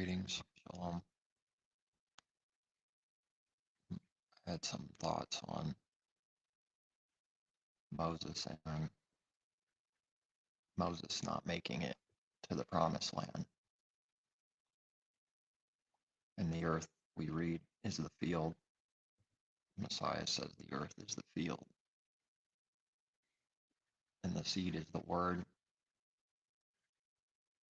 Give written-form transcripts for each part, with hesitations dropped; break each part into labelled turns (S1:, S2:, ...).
S1: Greetings, Shalom. I had some thoughts on Moses and Moses not making it to the promised land. And the earth, we read, is the field. Messiah says the earth is the field. And the seed is the word.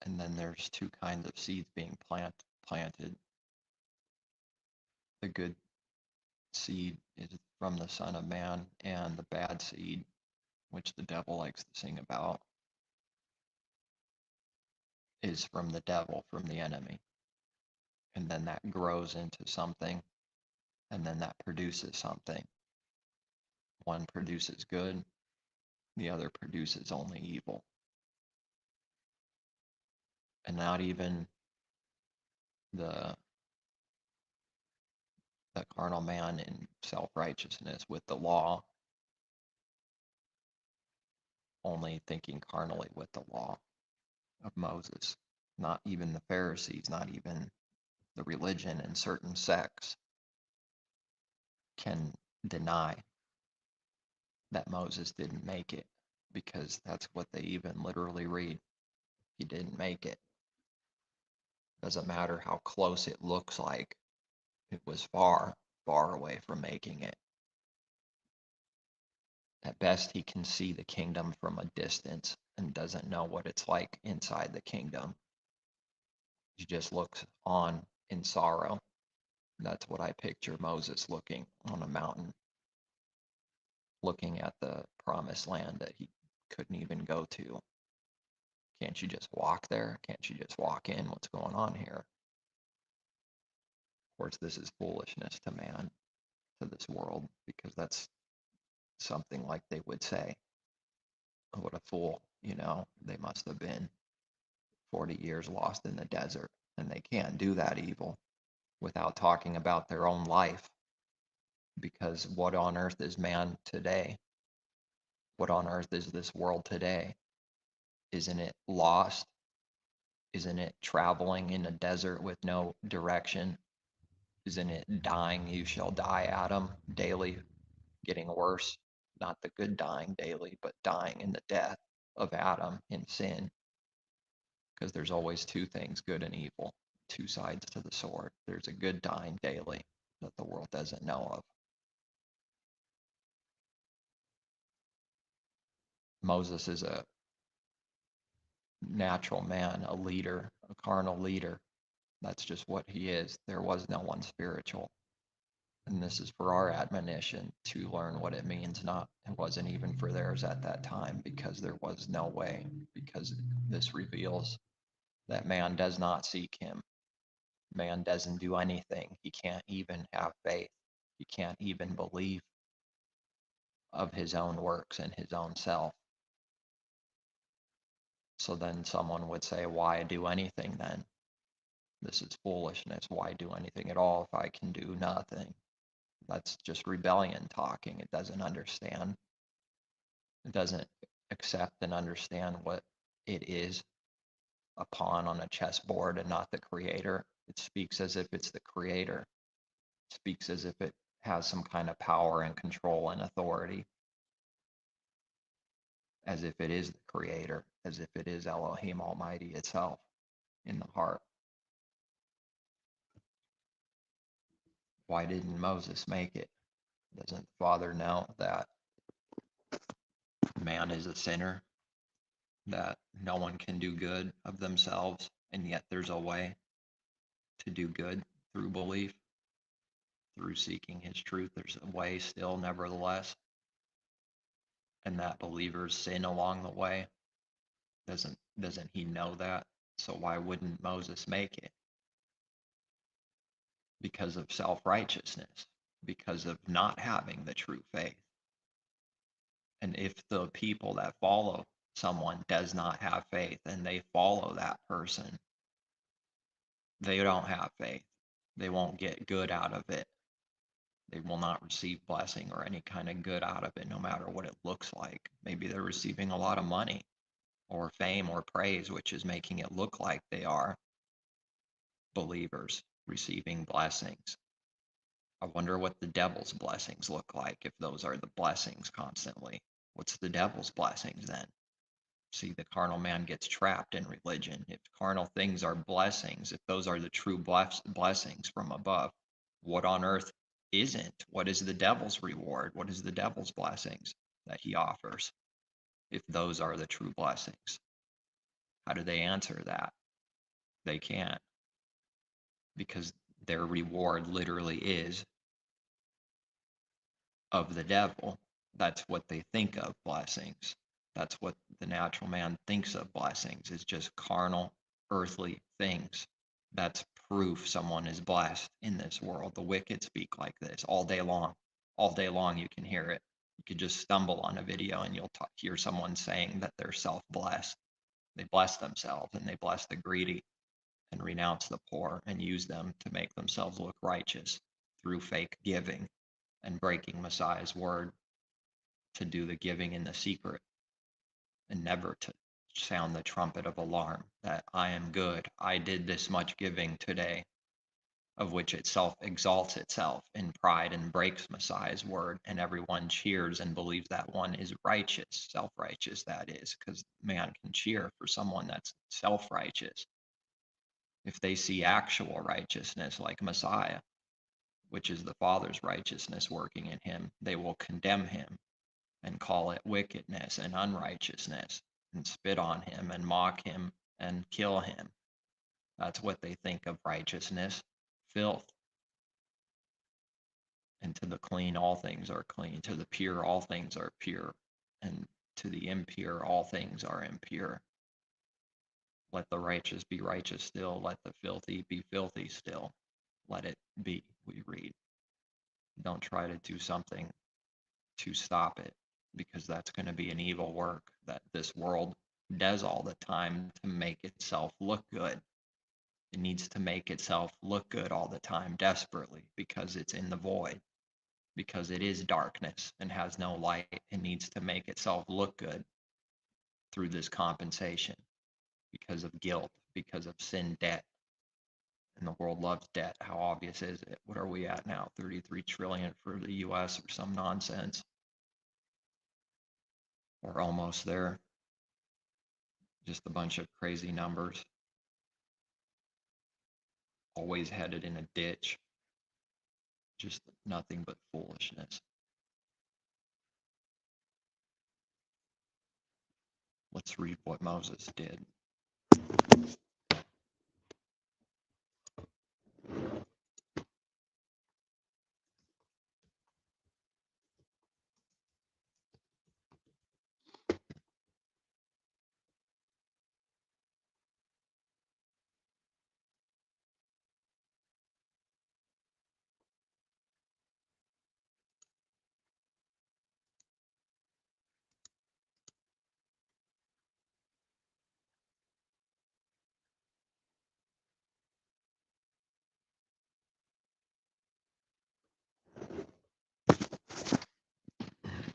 S1: And then there's two kinds of seeds being planted. The good seed is from the Son of Man, and the bad seed, which the devil likes to sing about, is from the devil, from the enemy. And then that grows into something, and then that produces something. One produces good, the other produces only evil. And not even the carnal man in self-righteousness with the law, only thinking carnally with the law of Moses. Not even the Pharisees, not even the religion in certain sects can deny that Moses didn't make it, because that's what they even literally read. He didn't make it. Doesn't matter how close it looks like. It was far, far away from making it. At best, he can see the kingdom from a distance and doesn't know what it's like inside the kingdom. He just looks on in sorrow. That's what I picture Moses looking on a mountain, looking at the promised land that he couldn't even go to. Can't you just walk there? Can't you just walk in? What's going on here? Of course, this is foolishness to man, to this world, because that's something like they would say, what a fool, they must have been 40 years lost in the desert, and they can't do that evil without talking about their own life, because what on earth is man today? What on earth is this world today? Isn't it lost? Isn't it traveling in a desert with no direction? Isn't it dying? You shall die, Adam, daily, getting worse? Not the good dying daily, but dying in the death of Adam in sin. Because there's always two things, good and evil, two sides to the sword. There's a good dying daily that the world doesn't know of. Moses is a natural man, a leader, a carnal leader. That's just what he is. There was no one spiritual. And this is for our admonition to learn what it means. It wasn't even for theirs at that time, because there was no way, because this reveals that man does not seek him. Man doesn't do anything. He can't even have faith. He can't even believe of his own works and his own self. So then someone would say, why do anything then? This is foolishness. Why do anything at all if I can do nothing? That's just rebellion talking. It doesn't understand. It doesn't accept and understand what it is, a pawn on a chessboard and not the creator. It speaks as if it's the creator. It speaks as if it has some kind of power and control and authority, as if it is the creator, as if it is Elohim Almighty itself in the heart. Why didn't Moses make it? Doesn't the Father know that man is a sinner, that no one can do good of themselves, and yet there's a way to do good through belief, through seeking his truth? There's a way still, nevertheless, and that believers sin along the way. Doesn't he know that? So why wouldn't Moses make it? Because of self-righteousness, because of not having the true faith. And if the people that follow someone does not have faith and they follow that person, they don't have faith. They won't get good out of it. They will not receive blessing or any kind of good out of it, no matter what it looks like. Maybe they're receiving a lot of money or fame or praise, which is making it look like they are. believers receiving blessings. I wonder what the devil's blessings look like if those are the blessings constantly. What's the devil's blessings then? See, the carnal man gets trapped in religion. If carnal things are blessings, if those are the true blessings from above, what on earth isn't? What is the devil's reward? What is the devil's blessings that he offers if those are the true blessings? How do they answer that? They can't, because their reward literally is of the devil. That's what they think of blessings. That's what the natural man thinks of blessings, is just carnal, earthly things. That's proof someone is blessed in this world. The wicked speak like this all day long. All day long, you can hear it. You could just stumble on a video and you'll hear someone saying that they're self-blessed. They bless themselves and they bless the greedy and renounce the poor and use them to make themselves look righteous through fake giving and breaking Messiah's word to do the giving in the secret and never to sound the trumpet of alarm that I am good. I did this much giving today, of which itself exalts itself in pride and breaks Messiah's word, and everyone cheers and believes that one is righteous, self-righteous, that is, because man can cheer for someone that's self-righteous. If they see actual righteousness like Messiah, which is the Father's righteousness working in him, they will condemn him and call it wickedness and unrighteousness and spit on him and mock him and kill him. That's what they think of righteousness, filth. And to the clean, all things are clean. To the pure, all things are pure. And to the impure, all things are impure. Let the righteous be righteous still. Let the filthy be filthy still. Let it be, we read. Don't try to do something to stop it, because that's going to be an evil work that this world does all the time to make itself look good. It needs to make itself look good all the time, desperately, because it's in the void, because it is darkness and has no light. It needs to make itself look good through this compensation because of guilt, because of sin debt. And the world loves debt. How obvious is it? What are we at now? 33 trillion for the US or some nonsense. We're almost there. Just a bunch of crazy numbers. Always headed in a ditch. Just nothing but foolishness. Let's read what Moses did.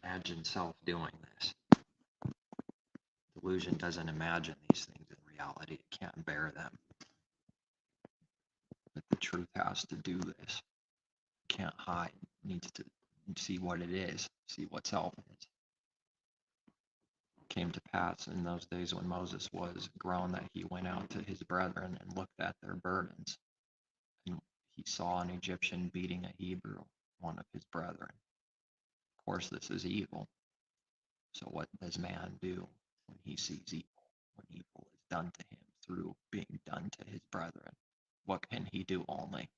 S1: Imagine self doing this. Delusion doesn't imagine these things in reality. It can't bear them. But the truth has to do this. It can't hide. It needs to see what it is, see what self is. It came to pass in those days when Moses was grown that he went out to his brethren and looked at their burdens. And he saw an Egyptian beating a Hebrew, one of his brethren. Of course, this is evil. So what does man do when he sees evil, when evil is done to him through being done to his brethren? What can he do only?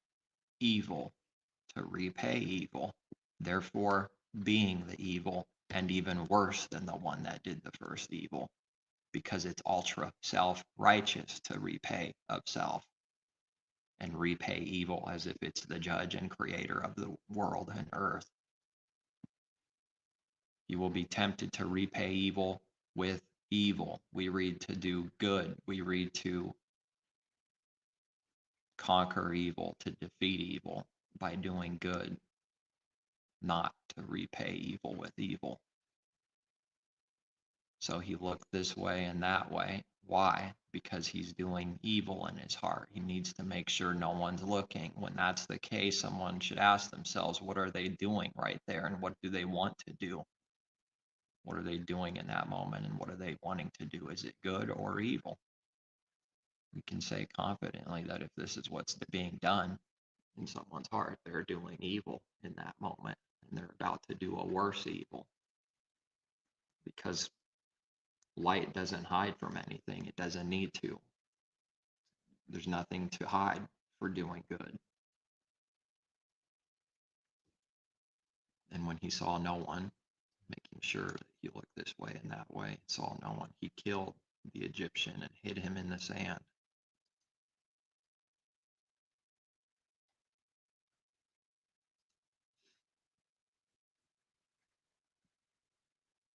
S1: Evil, to repay evil. Therefore, being the evil, and even worse than the one that did the first evil, because it's ultra self-righteous to repay of self and repay evil as if it's the judge and creator of the world and earth. You will be tempted to repay evil with evil. We read to do good. We read to conquer evil, to defeat evil by doing good, not to repay evil with evil. So he looked this way and that way. Why? Because he's doing evil in his heart. He needs to make sure no one's looking. When that's the case, someone should ask themselves, what are they doing right there? And what do they want to do? What are they doing in that moment? And what are they wanting to do? Is it good or evil? We can say confidently that if this is what's being done in someone's heart, they're doing evil in that moment. And they're about to do a worse evil. Because light doesn't hide from anything. It doesn't need to. There's nothing to hide for doing good. And when he saw no one, making sure that he looked this way and that way, saw no one, he killed the Egyptian and hid him in the sand.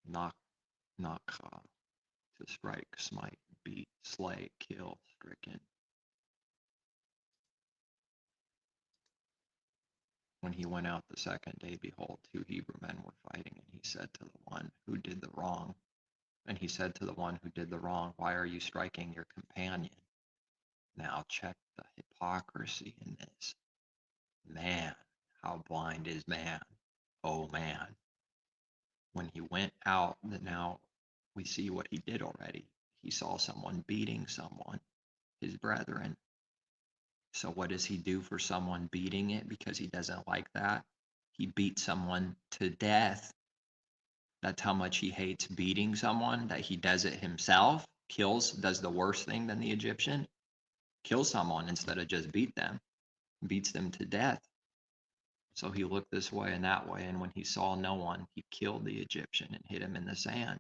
S1: Knock, to strike, smite, beat, slay, kill, stricken. When he went out the second day, behold, two Hebrew men were fighting, and he said to the one who did the wrong, why are you striking your companion? Now check the hypocrisy in this. Man, how blind is man? Oh man. When he went out, now we see what he did already. He saw someone beating someone, his brethren. So what does he do for someone beating it because he doesn't like that? He beats someone to death. That's how much he hates beating someone, that he does it himself, does the worse thing than the Egyptian, kills someone instead of just beats them to death. So he looked this way and that way, and when he saw no one, he killed the Egyptian and hid him in the sand.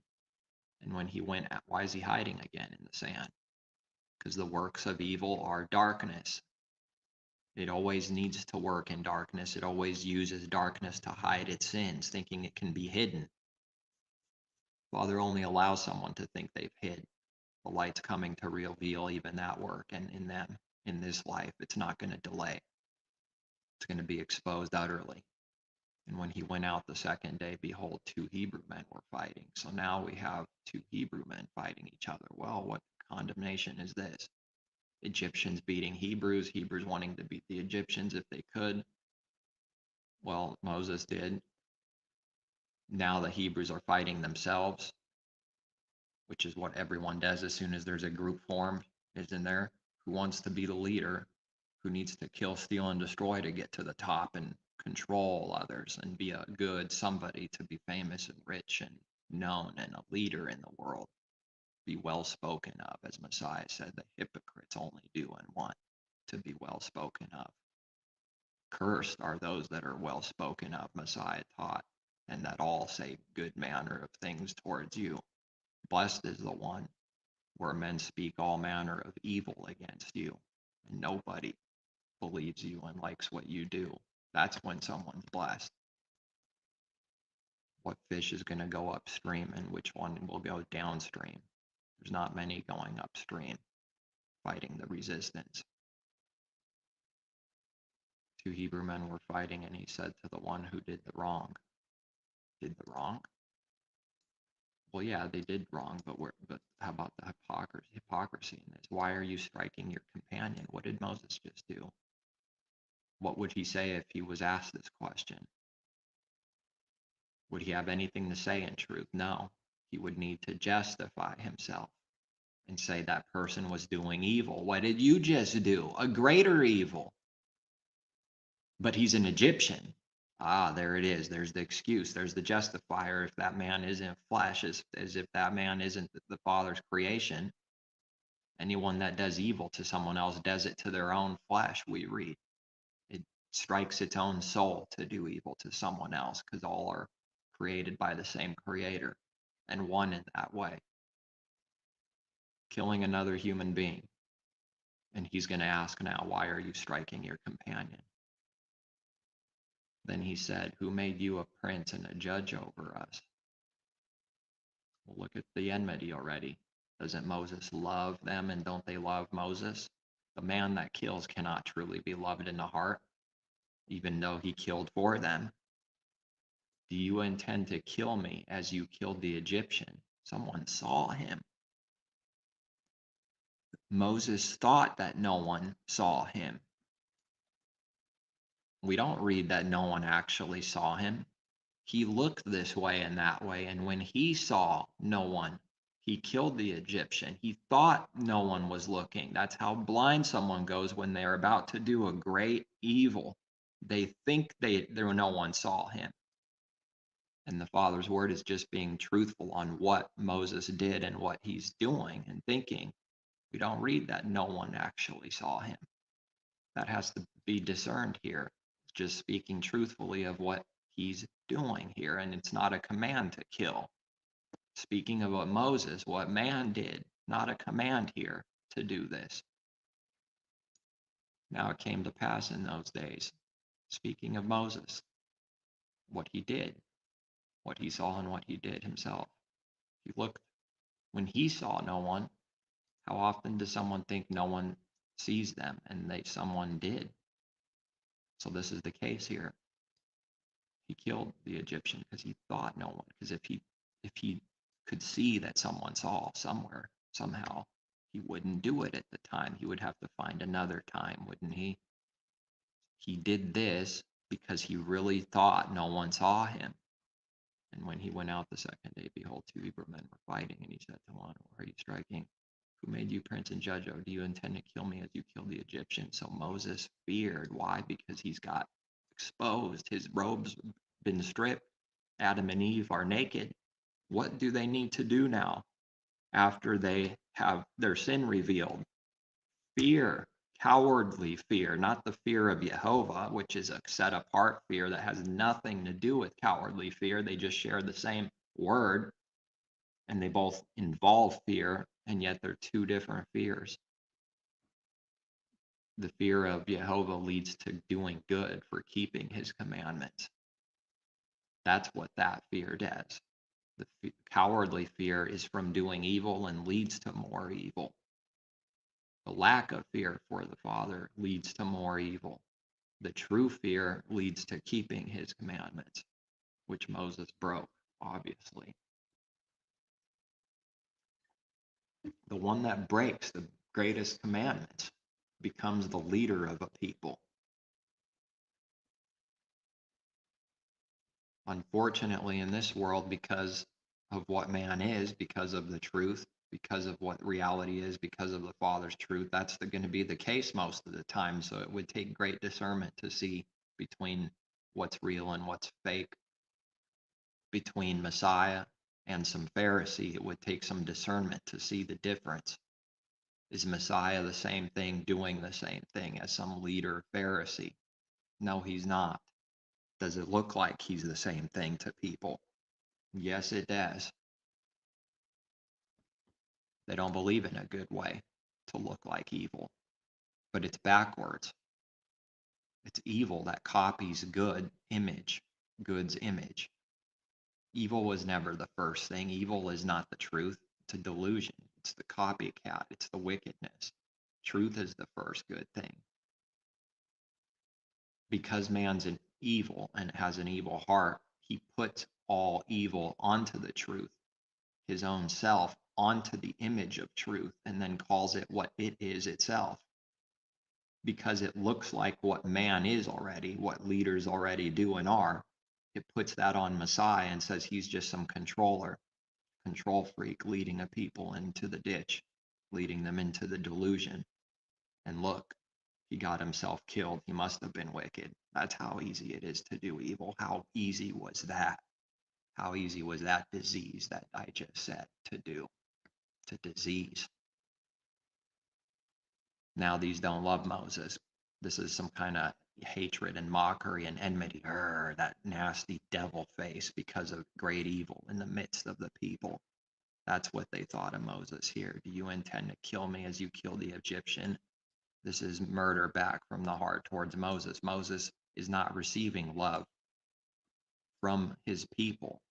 S1: And when he went out, why is he hiding again in the sand? Because the works of evil are darkness. It always needs to work in darkness. It always uses darkness to hide its sins, thinking it can be hidden. Father only allows someone to think they've hid. The light's coming to reveal even that work, and in them, in this life, it's not going to delay. It's going to be exposed utterly. And when he went out the second day, behold, two Hebrew men were fighting. So now we have two Hebrew men fighting each other. Well, what condemnation is this? Egyptians beating Hebrews, Hebrews wanting to beat the Egyptians if they could. Well, Moses did. Now the Hebrews are fighting themselves, which is what everyone does as soon as there's a group formed, isn't there? Who wants to be the leader, who needs to kill, steal, and destroy to get to the top and control others and be a good somebody, to be famous and rich and known and a leader in the world, be well spoken of, as Messiah said, the hypocrites only do and want to be well spoken of. Cursed are those that are well spoken of, Messiah taught, and that all say good manner of things towards you. Blessed is the one where men speak all manner of evil against you, and nobody believes you and likes what you do. That's when someone's blessed. What fish is going to go upstream and which one will go downstream? There's not many going upstream, fighting the resistance. Two Hebrew men were fighting, and he said to the one who did the wrong, did the wrong? Well, yeah, they did wrong, but how about the hypocrisy in this? Why are you striking your companion? What did Moses just do? What would he say if he was asked this question? Would he have anything to say in truth? No. He would need to justify himself and say that person was doing evil. What did you just do? A greater evil. But he's an Egyptian. Ah, there it is. There's the excuse. There's the justifier. If that man isn't flesh, as if that man isn't the Father's creation. Anyone that does evil to someone else does it to their own flesh, we read. It strikes its own soul to do evil to someone else, because all are created by the same creator and one in that way. Killing another human being. And he's going to ask now, why are you striking your companion? Then he said, who made you a prince and a judge over us? Well, look at the enmity already. Doesn't Moses love them, and don't they love Moses? The man that kills cannot truly be loved in the heart, even though he killed for them. Do you intend to kill me as you killed the Egyptian? Someone saw him. Moses thought that no one saw him. We don't read that no one actually saw him. He looked this way and that way, and when he saw no one, he killed the Egyptian. He thought no one was looking. That's how blind someone goes when they're about to do a great evil. They think there no one saw him. And the Father's word is just being truthful on what Moses did and what he's doing and thinking. We don't read that no one actually saw him. That has to be discerned here. It's just speaking truthfully of what he's doing here, and it's not a command to kill. Speaking of what man did, not a command here to do this. Now it came to pass in those days, speaking of Moses, what he did, what he saw and what he did himself. He looked when he saw no one. How often does someone think no one sees them, and someone did? So this is the case here. He killed the Egyptian because he thought no one. Because if he could see that someone saw somewhere somehow, he wouldn't do it at the time. He would have to find another time, wouldn't he? He did this because he really thought no one saw him. And when he went out the second day, behold, two Hebrew men were fighting, and he said to one, "Why are you striking? Who made you prince and judge? Or do you intend to kill me as you killed the Egyptian?" So Moses feared. Why? Because he's got exposed. His robes been stripped. Adam and Eve are naked. What do they need to do now after they have their sin revealed? Fear, cowardly fear, not the fear of Jehovah, which is a set apart fear that has nothing to do with cowardly fear. They just share the same word, and they both involve fear, and yet they're two different fears. The fear of Jehovah leads to doing good, for keeping his commandments. That's what that fear does. The cowardly fear is from doing evil and leads to more evil. The lack of fear for the Father leads to more evil. The true fear leads to keeping his commandments, which Moses broke, obviously. The one that breaks the greatest commandments becomes the leader of a people. Unfortunately, in this world, because of what man is, because of the truth, because of what reality is, because of the Father's truth, that's going to be the case most of the time. So it would take great discernment to see between what's real and what's fake. Between Messiah and some Pharisee, it would take some discernment to see the difference. Is Messiah the same thing, doing the same thing as some leader Pharisee? No, he's not. Does it look like he's the same thing to people? Yes, it does. They don't believe in a good way to look like evil, but it's backwards. It's evil that copies God's image. Evil was never the first thing. Evil is not the truth. It's a delusion. It's the copycat. It's the wickedness. Truth is the first good thing. Because man's an evil and has an evil heart, he puts all evil onto the truth, his own self onto the image of truth, and then calls it what it is itself. Because it looks like what man is already, what leaders already do and are, it puts that on Messiah and says he's just some control freak leading a people into the ditch, leading them into the delusion. And look, he got himself killed. He must have been wicked. That's how easy it is to do evil. How easy was that? How easy was that disease that I just said to do? To disease. Now these don't love Moses. This is some kind of hatred and mockery and enmity. That nasty devil face because of great evil in the midst of the people. That's what they thought of Moses here. Do you intend to kill me as you killed the Egyptian? This is murder back from the heart towards Moses. Moses is not receiving love from his people.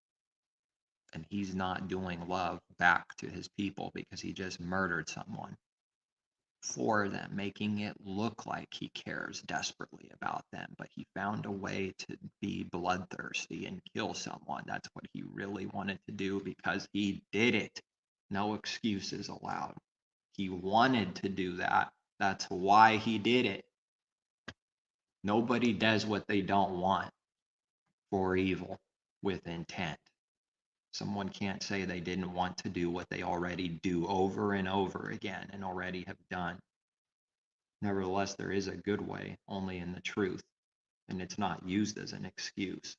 S1: And he's not doing love back to his people because he just murdered someone. for them, making it look like he cares desperately about them, but he found a way to be bloodthirsty and kill someone. That's what he really wanted to do because he did it. No excuses allowed. He wanted to do that. That's why he did it. Nobody does what they don't want for evil with intent. Someone can't say they didn't want to do what they already do over and over again and already have done. Nevertheless, there is a good way only in the truth, and it's not used as an excuse.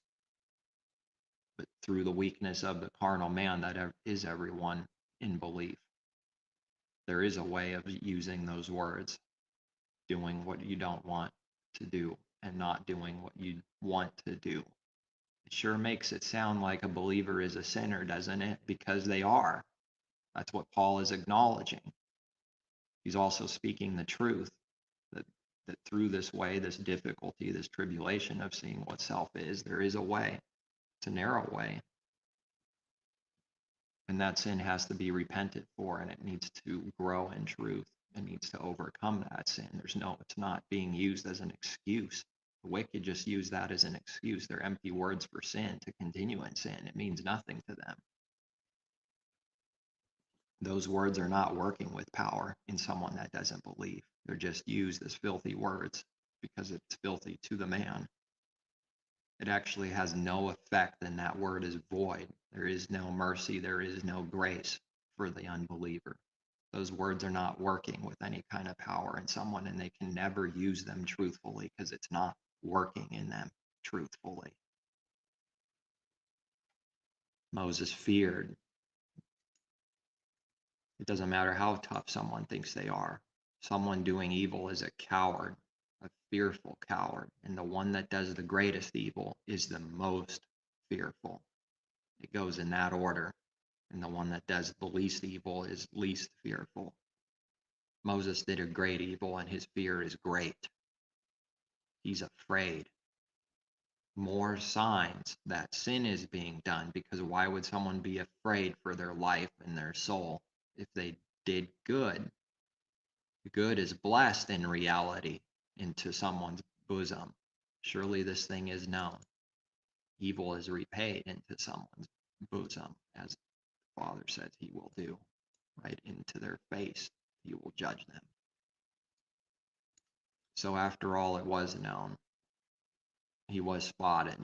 S1: But through the weakness of the carnal man, that is everyone in belief. There is a way of using those words, doing what you don't want to do and not doing what you want to do. It sure makes it sound like a believer is a sinner, doesn't it? Because they are. That's what Paul is acknowledging. He's also speaking the truth. That through this way, this difficulty, this tribulation of seeing what self is, there is a way. It's a narrow way. And that sin has to be repented for, and it needs to grow in truth. It needs to overcome that sin. It's not being used as an excuse. The wicked just use that as an excuse. They're empty words for sin, to continue in sin. It means nothing to them. Those words are not working with power in someone that doesn't believe. They're just used as filthy words because it's filthy to the man. It actually has no effect, and that word is void. There is no mercy, there is no grace for the unbeliever. Those words are not working with any kind of power in someone, and they can never use them truthfully because it's not working in them truthfully. Moses feared. It doesn't matter how tough someone thinks they are. Someone doing evil is a coward, a fearful coward. And the one that does the greatest evil is the most fearful. It goes in that order. And the one that does the least evil is least fearful. Moses did a great evil, and his fear is great. He's afraid. More signs that sin is being done, because why would someone be afraid for their life and their soul if they did good? Good is blessed in reality into someone's bosom. Surely this thing is known. Evil is repaid into someone's bosom, as the Father says he will do. Right into their face, he will judge them. So after all, it was known. He was spotted.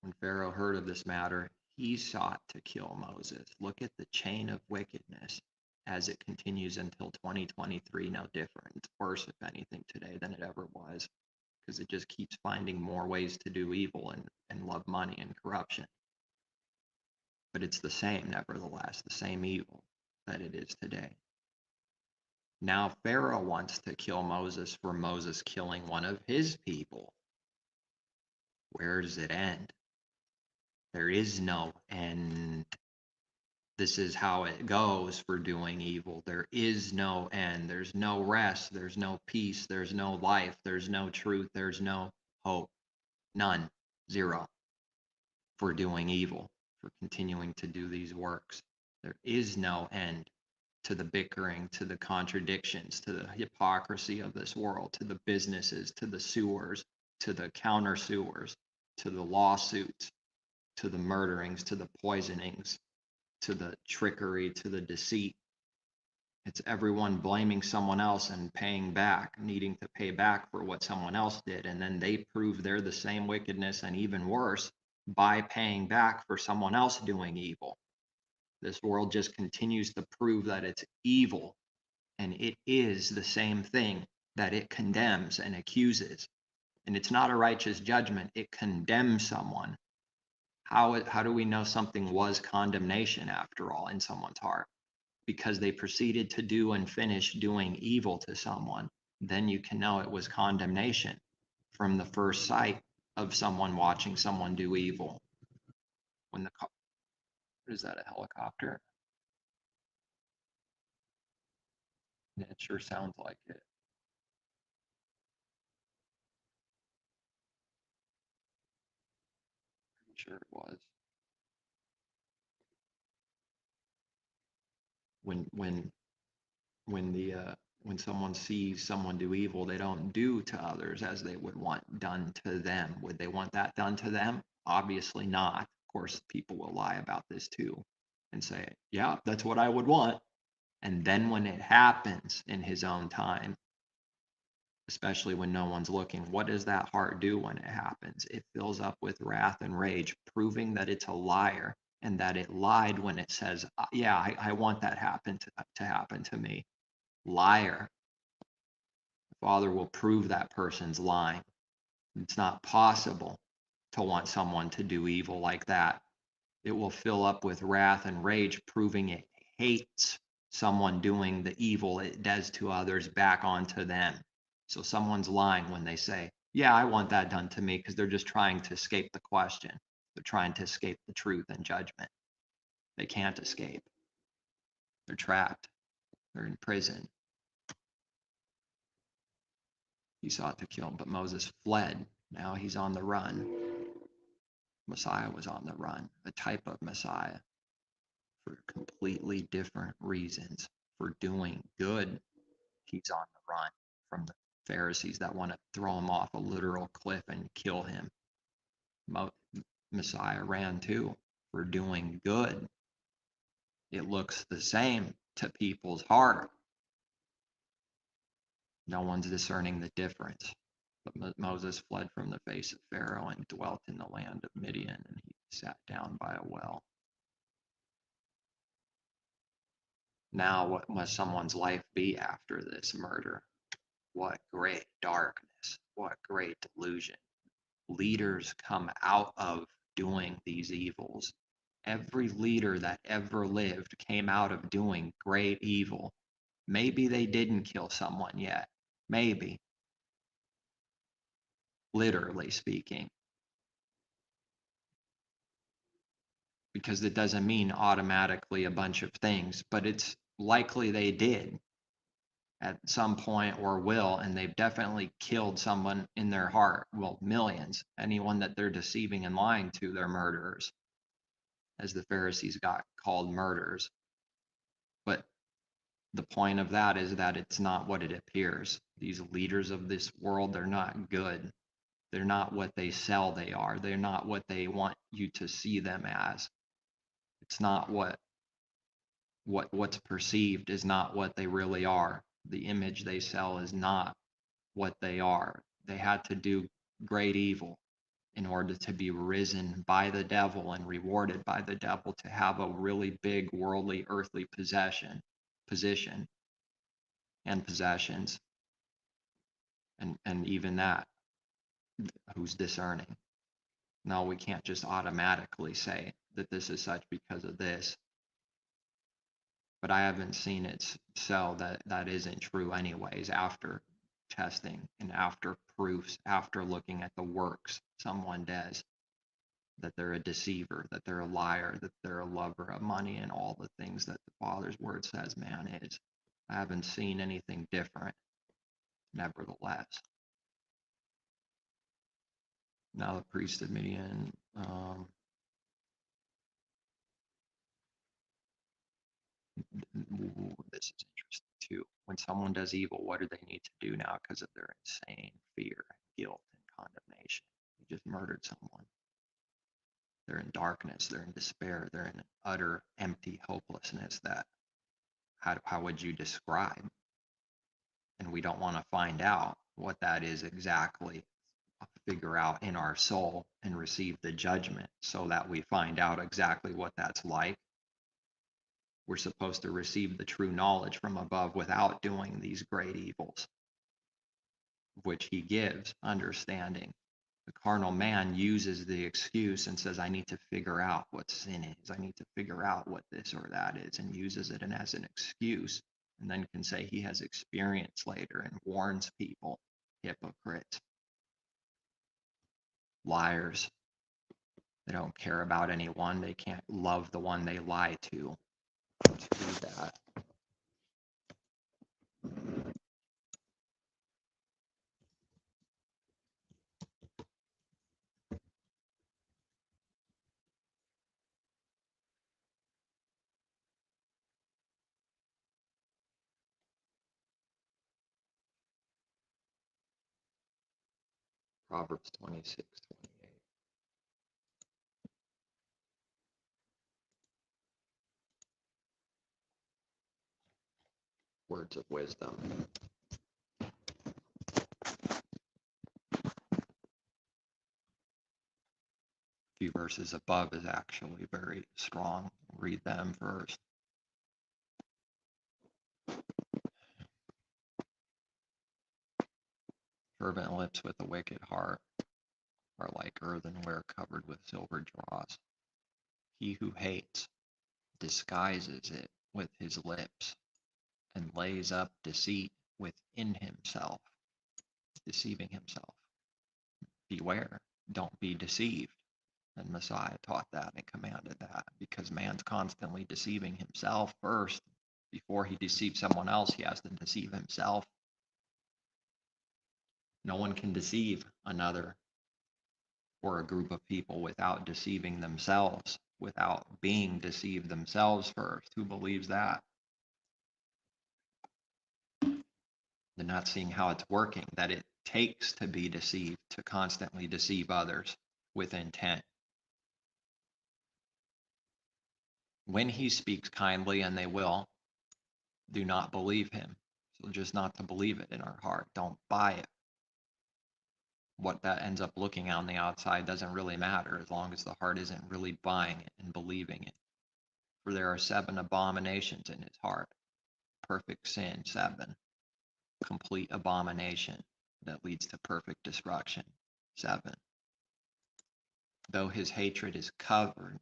S1: When Pharaoh heard of this matter, he sought to kill Moses. Look at the chain of wickedness as it continues until 2023, no different. It's worse, if anything, today than it ever was, because it just keeps finding more ways to do evil and love money and corruption. But it's the same, nevertheless, the same evil that it is today. Now Pharaoh wants to kill Moses for Moses killing one of his people. Where does it end? There is no end. This is how it goes for doing evil. There is no end. There's no rest. There's no peace. There's no life. There's no truth. There's no hope. None. Zero. For doing evil, for continuing to do these works. There is no end to the bickering, to the contradictions, to the hypocrisy of this world, to the businesses, to the sewers, to the counter sewers, to the lawsuits, to the murderings, to the poisonings, to the trickery, to the deceit. It's everyone blaming someone else and paying back, needing to pay back for what someone else did. And then they prove they're the same wickedness and even worse by paying back for someone else doing evil. This world just continues to prove that it's evil, and it is the same thing that it condemns and accuses. And it's not a righteous judgment. It condemns someone. How do we know something was condemnation after all in someone's heart? Because they proceeded to do and finish doing evil to someone. Then you can know it was condemnation from the first sight of someone watching someone do evil. When is that, a helicopter? It sure sounds like it. Pretty sure it was. When when someone sees someone do evil, they don't do to others as they would want done to them. Would they want that done to them? Obviously not. Of course, people will lie about this too and say, yeah, that's what I would want. And then when it happens in his own time, especially when no one's looking, what does that heart do when it happens? It fills up with wrath and rage, proving that it's a liar and that it lied when it says, yeah, I want that to happen to me. Liar. The Father will prove that person's lying. It's not possible to want someone to do evil like that. It will fill up with wrath and rage, proving it hates someone doing the evil it does to others back onto them. So someone's lying when they say, yeah, I want that done to me, because they're just trying to escape the question. They're trying to escape the truth and judgment. They can't escape. They're trapped. They're in prison. He sought to kill him, but Moses fled. Now he's on the run. Messiah was on the run, a type of Messiah, for completely different reasons. For doing good, he's on the run from the Pharisees that want to throw him off a literal cliff and kill him. Messiah ran too, for doing good. It looks the same to people's heart. No one's discerning the difference. But Moses fled from the face of Pharaoh and dwelt in the land of Midian, and he sat down by a well. Now, what must someone's life be after this murder? What great darkness, what great delusion. Leaders come out of doing these evils. Every leader that ever lived came out of doing great evil. Maybe they didn't kill someone yet. Maybe. Literally speaking. Because it doesn't mean automatically a bunch of things, but it's likely they did at some point or will, and they've definitely killed someone in their heart. Well, millions. Anyone that they're deceiving and lying to, they're murderers, as the Pharisees got called murderers. But the point of that is that it's not what it appears. These leaders of this world, they're not good. They're not what they sell they are. They're not what they want you to see them as. It's not what's perceived is not what they really are. The image they sell is not what they are. They had to do great evil in order to be risen by the devil and rewarded by the devil to have a really big worldly, earthly position and possessions. And even that, who's discerning? No, we can't just automatically say that this is such because of this. But I haven't seen it so that isn't true anyways after testing and after proofs, after looking at the works someone does, that they're a deceiver, that they're a liar, that they're a lover of money, and all the things that the Father's word says man is. I haven't seen anything different, nevertheless. Now the priest of Midian, this is interesting too. When someone does evil, what do they need to do now because of their insane fear, guilt, and condemnation? They just murdered someone. They're in darkness, they're in despair, they're in utter empty hopelessness that how would you describe? And we don't want to find out what that is exactly, figure out in our soul and receive the judgment so that we find out exactly what that's like. We're supposed to receive the true knowledge from above without doing these great evils, which he gives understanding. The carnal man uses the excuse and says, I need to figure out what sin is. I need to figure out what this or that is, and uses it as an excuse, and then can say he has experience later and warns people. Hypocrites. Liars. They don't care about anyone. They can't love the one they lie to. Let's read that. Proverbs 26:28. Words of wisdom. A few verses above is actually very strong. Read them first. Fervent lips with a wicked heart are like earthenware covered with silver dross. He who hates disguises it with his lips and lays up deceit within himself, deceiving himself. Beware, don't be deceived. And Messiah taught that and commanded that, because man's constantly deceiving himself first. Before he deceives someone else, he has to deceive himself. No one can deceive another or a group of people without deceiving themselves, without being deceived themselves first. Who believes that? They're not seeing how it's working, that it takes to be deceived, to constantly deceive others with intent. When he speaks kindly, and they will, do not believe him. So just not to believe it in our heart. Don't buy it. What that ends up looking on the outside doesn't really matter as long as the heart isn't really buying it and believing it. For there are 7 abominations in his heart. Perfect sin, 7. Complete abomination that leads to perfect destruction, 7. Though his hatred is covered,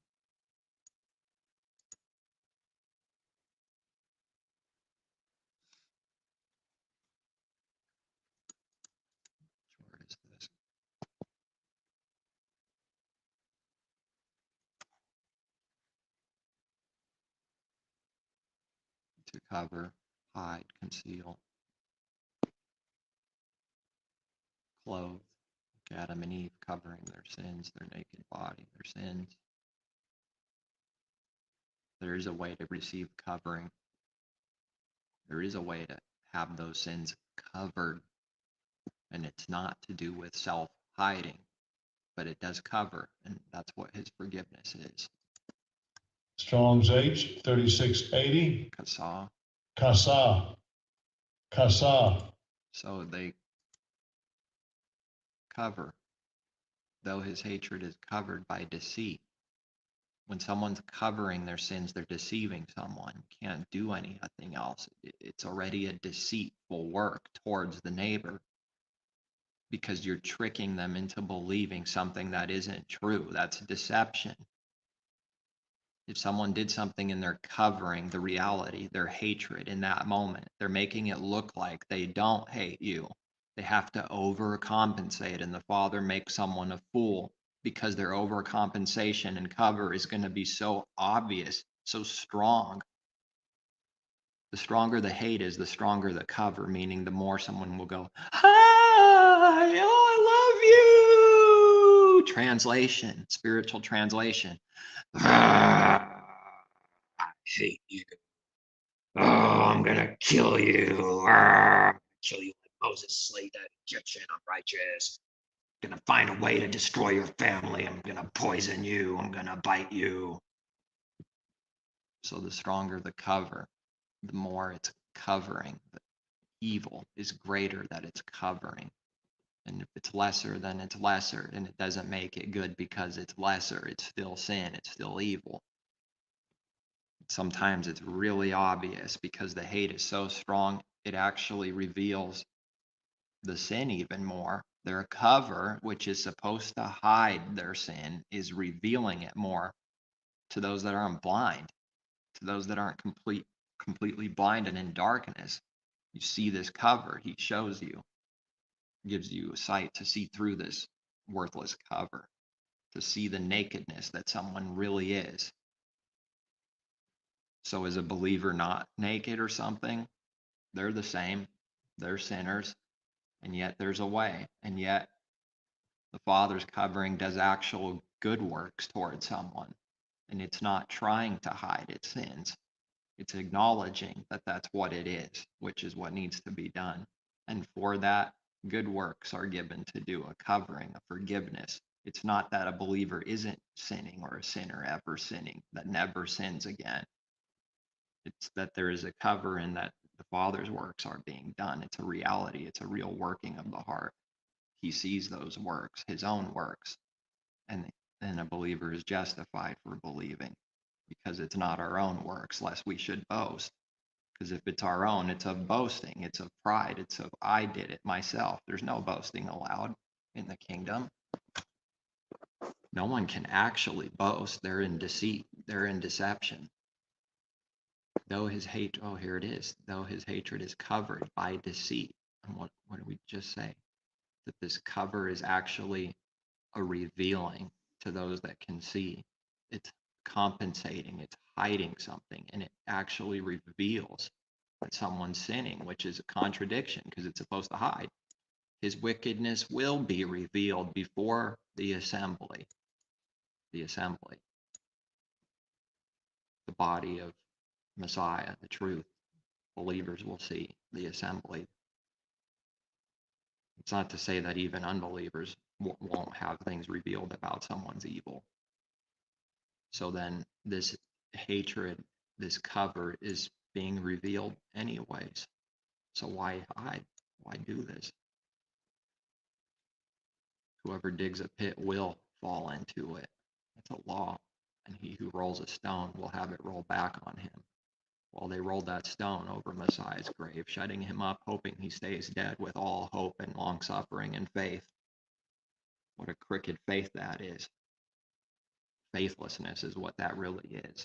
S1: where is this? To cover, hide, conceal, clothe. Adam and Eve covering their sins, their naked body, their sins. There is a way to receive covering. There is a way to have those sins covered. And it's not to do with self-hiding, but it does cover, and that's what his forgiveness is.
S2: Strong's H, 3680.
S1: Kasa.
S2: Kasa. Kasa.
S1: So they cover, though his hatred is covered by deceit. When someone's covering their sins, they're deceiving someone. Can't do anything else. It's already a deceitful work towards the neighbor, because you're tricking them into believing something that isn't true. That's deception. If someone did something and they're covering the reality, their hatred in that moment, they're making it look like they don't hate you. They have to overcompensate, and the Father makes someone a fool because their overcompensation and cover is going to be so obvious, so strong. The stronger the hate is, the stronger the cover, meaning the more someone will go, hi, oh, I love you. Translation, spiritual translation. I hate you. Oh, I'm gonna kill you. Kill you like Moses slayed that Egyptian. I'm righteous. I'm gonna find a way to destroy your family. I'm gonna poison you. I'm gonna bite you. So the stronger the cover, the more it's covering. The evil is greater that it's covering. And if it's lesser, then it's lesser, and it doesn't make it good because it's lesser. It's still sin. It's still evil. Sometimes it's really obvious because the hate is so strong, it actually reveals the sin even more. Their cover, which is supposed to hide their sin, is revealing it more to those that aren't blind, to those that aren't completely blind and in darkness. You see this cover, he shows you, gives you a sight to see through this worthless cover, to see the nakedness that someone really is. So is a believer not naked or something? They're the same. They're sinners. And yet there's a way. And yet the Father's covering does actual good works towards someone. And it's not trying to hide its sins. It's acknowledging that that's what it is, which is what needs to be done. And for that, Good works are given to do a covering, a forgiveness. It's not that a believer isn't sinning or a sinner ever sinning, that never sins again. It's that there is a cover and that the Father's works are being done. It's a reality. It's a real working of the heart. He sees those works, his own works, and a believer is justified for believing because it's not our own works, lest we should boast. Because if it's our own, it's of boasting, it's of pride, it's of I did it myself. There's no boasting allowed in the kingdom. No one can actually boast. They're in deceit, they're in deception. Though his hate, oh, here it is. Though his hatred is covered by deceit. And what did we just say? That this cover is actually a revealing to those that can see. It's compensating, it's hiding something, and it actually reveals that someone's sinning, which is a contradiction because it's supposed to hide. His wickedness will be revealed before the assembly. The assembly. The body of Messiah, the truth. Believers will see the assembly. It's not to say that even unbelievers won't have things revealed about someone's evil. So then this hatred, this cover is being revealed anyways. So why hide? Why do this? Whoever digs a pit will fall into it. It's a law. And he who rolls a stone will have it roll back on him. Well, they rolled that stone over Messiah's grave, shutting him up, hoping he stays dead with all hope and long suffering and faith. What a crooked faith that is. Faithlessness is what that really is.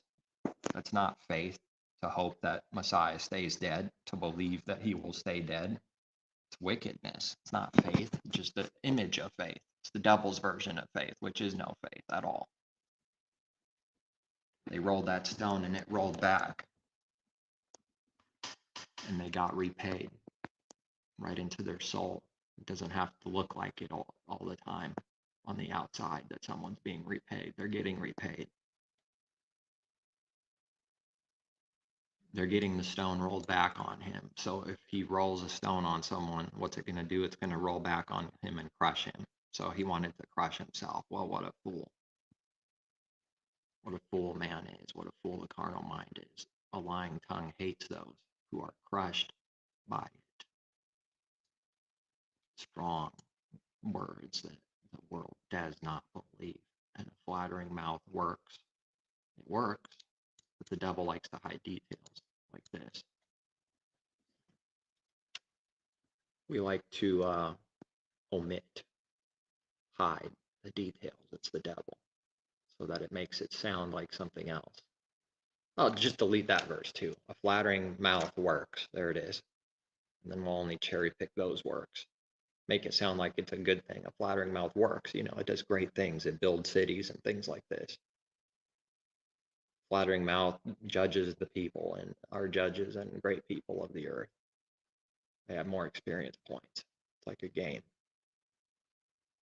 S1: That's not faith to hope that Messiah stays dead, to believe that he will stay dead. It's wickedness. It's not faith, it's just the image of faith. It's the devil's version of faith, which is no faith at all. They rolled that stone and it rolled back. And they got repaid right into their soul. It doesn't have to look like it all the time on the outside that someone's being repaid. They're getting repaid. They're getting the stone rolled back on him. So if he rolls a stone on someone, what's it going to do? It's going to roll back on him and crush him. So he wanted to crush himself. Well, what a fool. What a fool man is. What a fool the carnal mind is. A lying tongue hates those who are crushed by it. Strong words that the world does not believe. And a flattering mouth works. It works, but the devil likes to hide details like this. We like to omit, hide the details. It's the devil, so that it makes it sound like something else. I'll just delete that verse too. A flattering mouth works. There it is. And then we'll only cherry pick those works. Make it sound like it's a good thing. A flattering mouth works. You know, it does great things. It builds cities and things like this. Flattering mouth judges the people and are judges and great people of the earth. They have more experience points. It's like a game.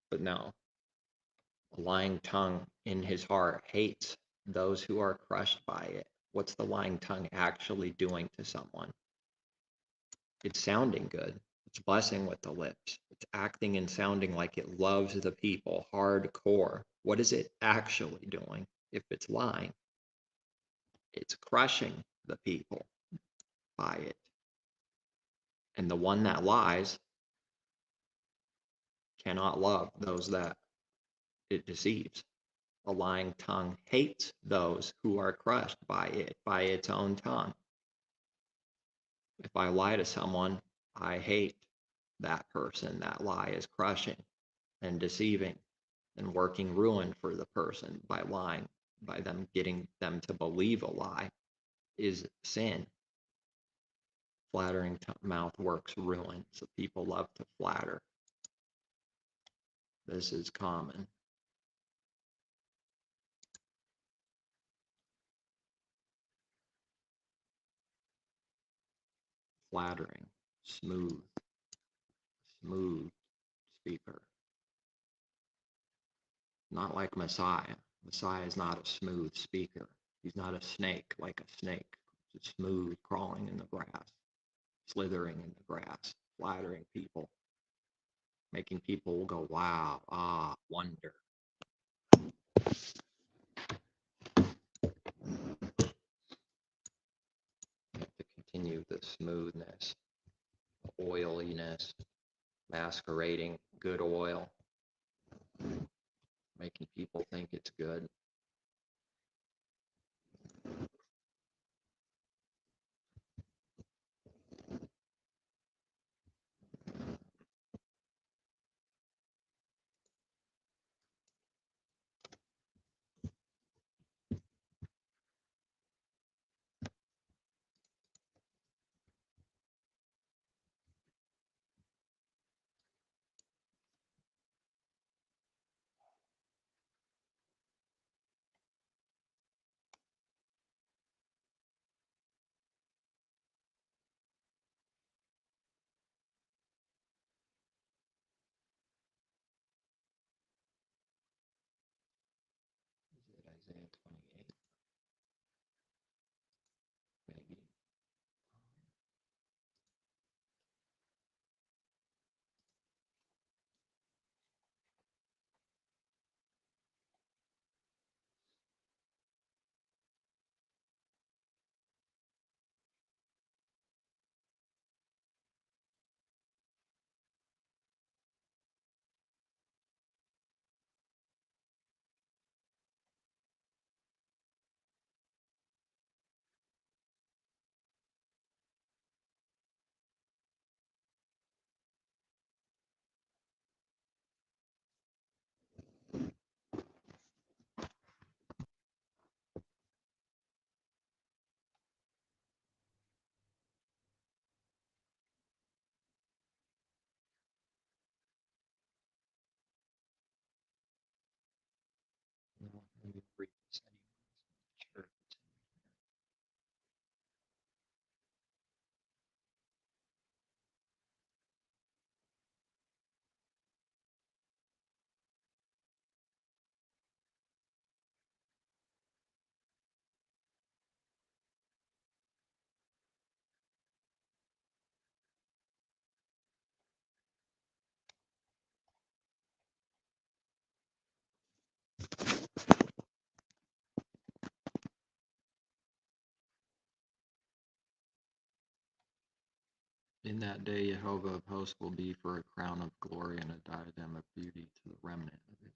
S1: But no, a lying tongue in his heart hates those who are crushed by it. What's the lying tongue actually doing to someone? It's sounding good. It's blessing with the lips. It's acting and sounding like it loves the people hardcore. What is it actually doing if it's lying? It's crushing the people by it. And the one that lies cannot love those that it deceives. A lying tongue hates those who are crushed by it, by its own tongue. If I lie to someone, I hate that person. That lie is crushing and deceiving and working ruin for the person by lying, by them getting them to believe a lie is sin. Flattering mouth works ruin, so people love to flatter. This is common. Flattering, smooth speaker. Not like Messiah. Messiah is not a smooth speaker. He's not a snake like a snake. It's smooth, crawling in the grass, slithering in the grass, flattering people. making people go, wow, ah, wonder. You have to continue the smoothness, the oiliness, masquerading good oil, making people think it's good. Is it Isaiah 28? Maybe. No, let me read this anyway. Sure. In that day, Jehovah of hosts will be for a crown of glory and a diadem of beauty to the remnant of his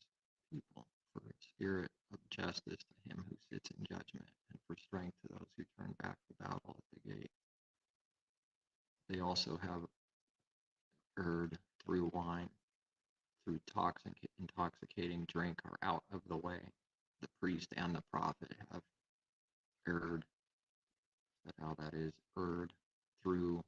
S1: people, for a spirit of justice to him who sits in judgment, and for strength to those who turn back the battle at the gate. They also have erred through wine, through intoxicating drink are out of the way. The priest and the prophet have erred, but how that is, erred through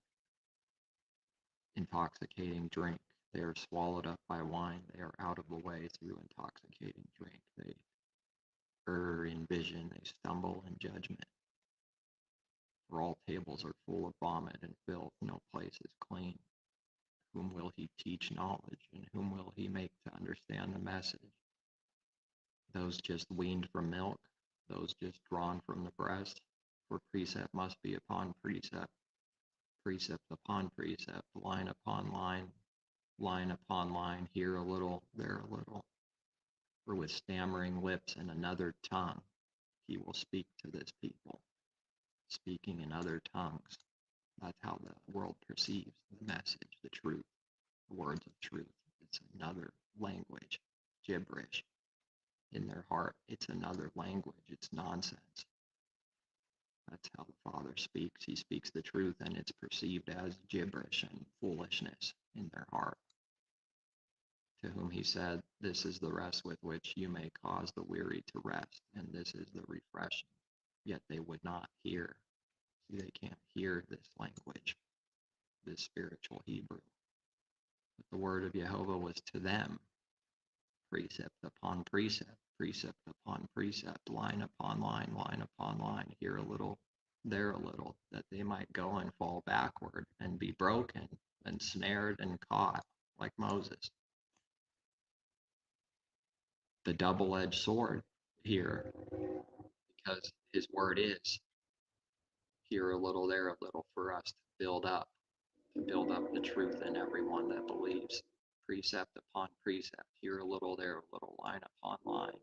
S1: intoxicating drink. They are swallowed up by wine. They are out of the way through intoxicating drink. They err in vision. They stumble in judgment. For all tables are full of vomit and filth. No place is clean. Whom will he teach knowledge, and whom will he make to understand the message? Those just weaned from milk, those just drawn from the breast. For precept must be upon precept, precept upon precept, line upon line, line upon line, here a little, there a little. For with stammering lips and another tongue, he will speak to this people, speaking in other tongues. That's how the world perceives the message, the truth, the words of truth. It's another language, gibberish. In their heart, it's another language, it's nonsense. That's how the Father speaks. He speaks the truth, and it's perceived as gibberish and foolishness in their heart. To whom he said, this is the rest with which you may cause the weary to rest, and this is the refreshing. Yet they would not hear. See, they can't hear this language, this spiritual Hebrew. But the word of Jehovah was to them, precept upon precept, precept upon precept, line upon line, here a little, there a little, that they might go and fall backward and be broken and snared and caught like Moses. The double-edged sword here, because his word is here a little, there a little, for us to build up the truth in everyone that believes, precept upon precept, here a little, there a little, line upon line.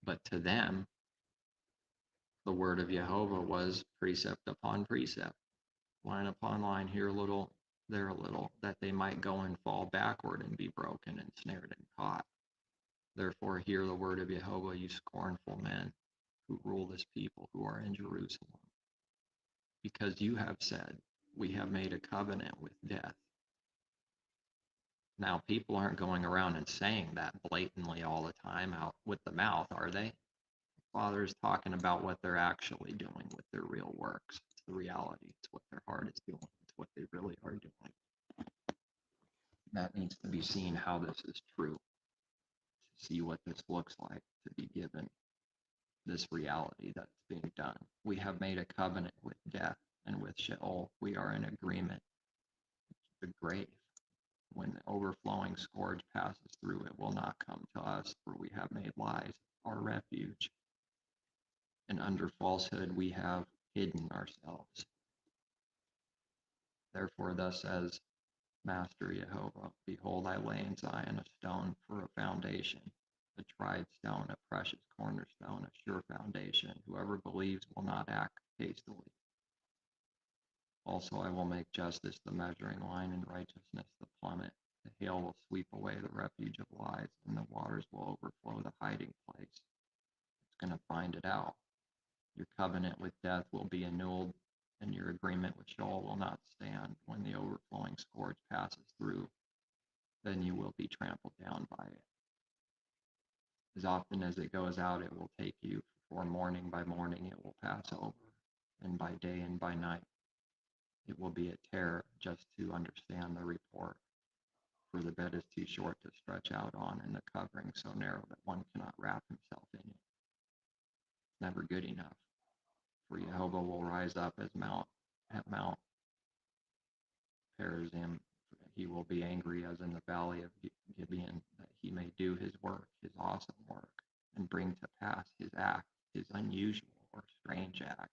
S1: But to them, the word of Jehovah was precept upon precept, line upon line, here a little, there a little, that they might go and fall backward and be broken and snared and caught. Therefore, hear the word of Jehovah, you scornful men who rule this people who are in Jerusalem. Because you have said, we have made a covenant with death. Now, people aren't going around and saying that blatantly all the time out with the mouth, are they? Father is talking about what they're actually doing with their real works. It's the reality. It's what their heart is doing. It's what they really are doing. That needs to be seen how this is true. To see what this looks like, to be given this reality that's being done. We have made a covenant with death, and with Sheol we are in agreement. The grave, when the overflowing scourge passes through, it will not come to us, for we have made lies our refuge, and under falsehood we have hidden ourselves. Therefore, thus says Master Jehovah, behold, I lay in Zion a stone for a foundation, a tried stone, a precious cornerstone, a sure foundation. Whoever believes will not act hastily. Also, I will make justice the measuring line and righteousness the plummet. The hail will sweep away the refuge of lies, and the waters will overflow the hiding place. It's going to find it out. Your covenant with death will be annulled, and your agreement with Sheol will not stand. When the overflowing scourge passes through, then you will be trampled down by it. As often as it goes out, it will take you, for morning by morning it will pass over, and by day and by night it will be a terror just to understand the report. For the bed is too short to stretch out on, and the covering so narrow that one cannot wrap himself in it. It's never good enough. For Jehovah will rise up as at Mount Perazim. He will be angry as in the valley of Gibeon, that he may do his work, his awesome work, and bring to pass his act, his unusual or strange act.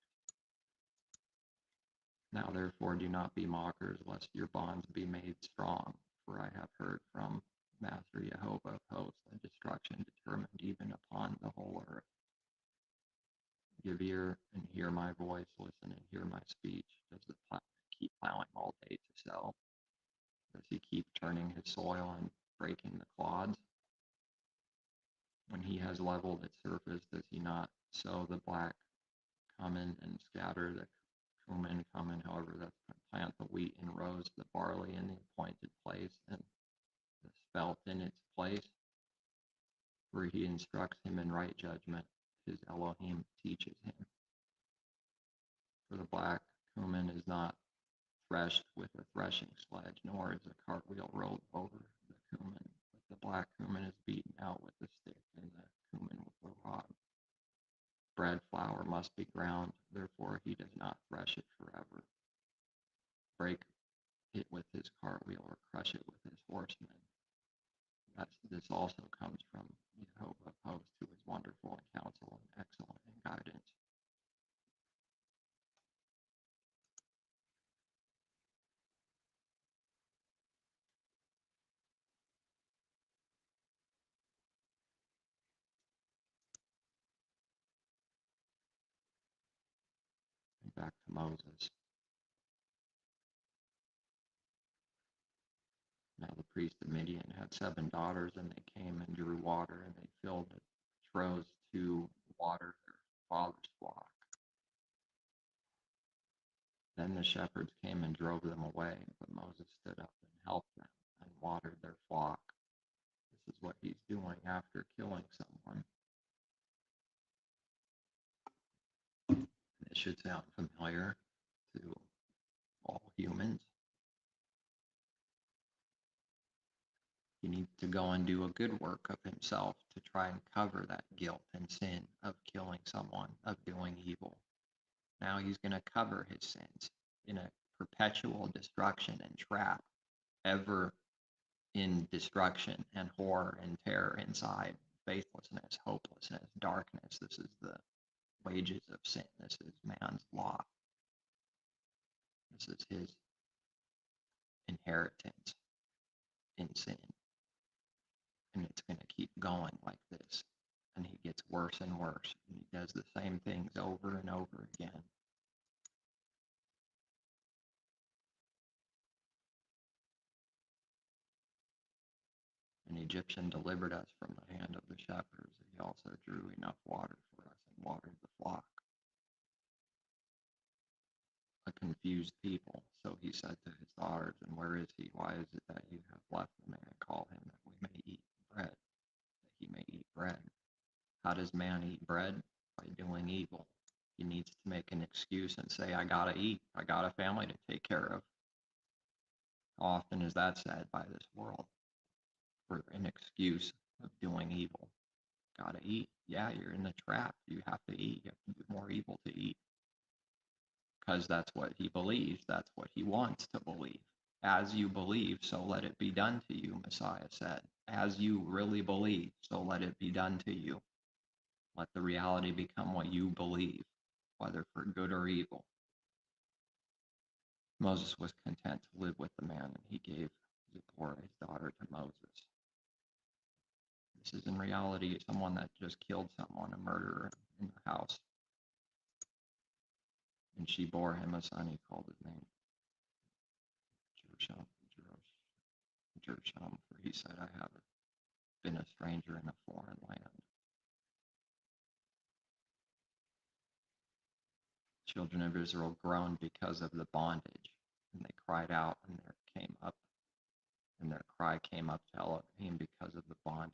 S1: Now therefore do not be mockers, lest your bonds be made strong. For I have heard from Master Jehovah of hosts a destruction determined even upon the whole earth. Give ear and hear my voice, listen and hear my speech. Does the plowman keep plowing all day to sow? Does he keep turning his soil and breaking the clods? When he has leveled its surface, does he not sow the black cumin and scatter the cumin, however, that plant the wheat in rows, the barley in the appointed place, and the spelt in its place? For he instructs him in right judgment, his Elohim teaches him. For the black cumin is not threshed with a threshing sledge, nor is a cartwheel rolled over the cumin, but the black cumin is beaten out with a stick, and the cumin with a rod. Bread flour must be ground, therefore he does not thresh it forever. Break it with his cartwheel, or crush it with his horsemen. This also comes from Jehovah of hosts, who is wonderful in counsel and excellent in guidance. And back to Moses. Now the priest of Midian had 7 daughters, and they came and drew water, and they filled the troughs to water their father's flock. Then the shepherds came and drove them away, but Moses stood up and helped them and watered their flock. This is what he's doing after killing someone. It should sound familiar to all humans. He needs to go and do a good work of himself to try and cover that guilt and sin of killing someone, of doing evil. Now he's going to cover his sins in a perpetual destruction and trap, ever in destruction and horror and terror inside, faithlessness, hopelessness, darkness. This is the wages of sin. This is man's lot. This is his inheritance. in sin. And it's going to keep going like this. And he gets worse and worse. And he does the same things over and over again. An Egyptian delivered us from the hand of the shepherds. He also drew enough water for us and watered the flock. A confused people. So he said to his daughters, and where is he? Why is it that you have left the man? Call him that we may eat bread, that he may eat bread. How does man eat bread? By doing evil. He needs to make an excuse and say, I gotta eat. I got a family to take care of. How often is that said by this world? For an excuse of doing evil. Gotta eat. Yeah, you're in the trap. You have to eat. You have to do more evil to eat. Because that's what he believes. That's what he wants to believe. As you believe, so let it be done to you, Messiah said. As you really believe, so let it be done to you. Let the reality become what you believe, whether for good or evil. Moses was content to live with the man, and he gave Zipporah, his daughter, to Moses. This is in reality someone that just killed someone, a murderer in her house. And she bore him a son. He called his name Gershom, for he said, I have been a stranger in a foreign land. Children of Israel groaned because of the bondage, and they cried out, and their cry came up to Elohim because of the bondage.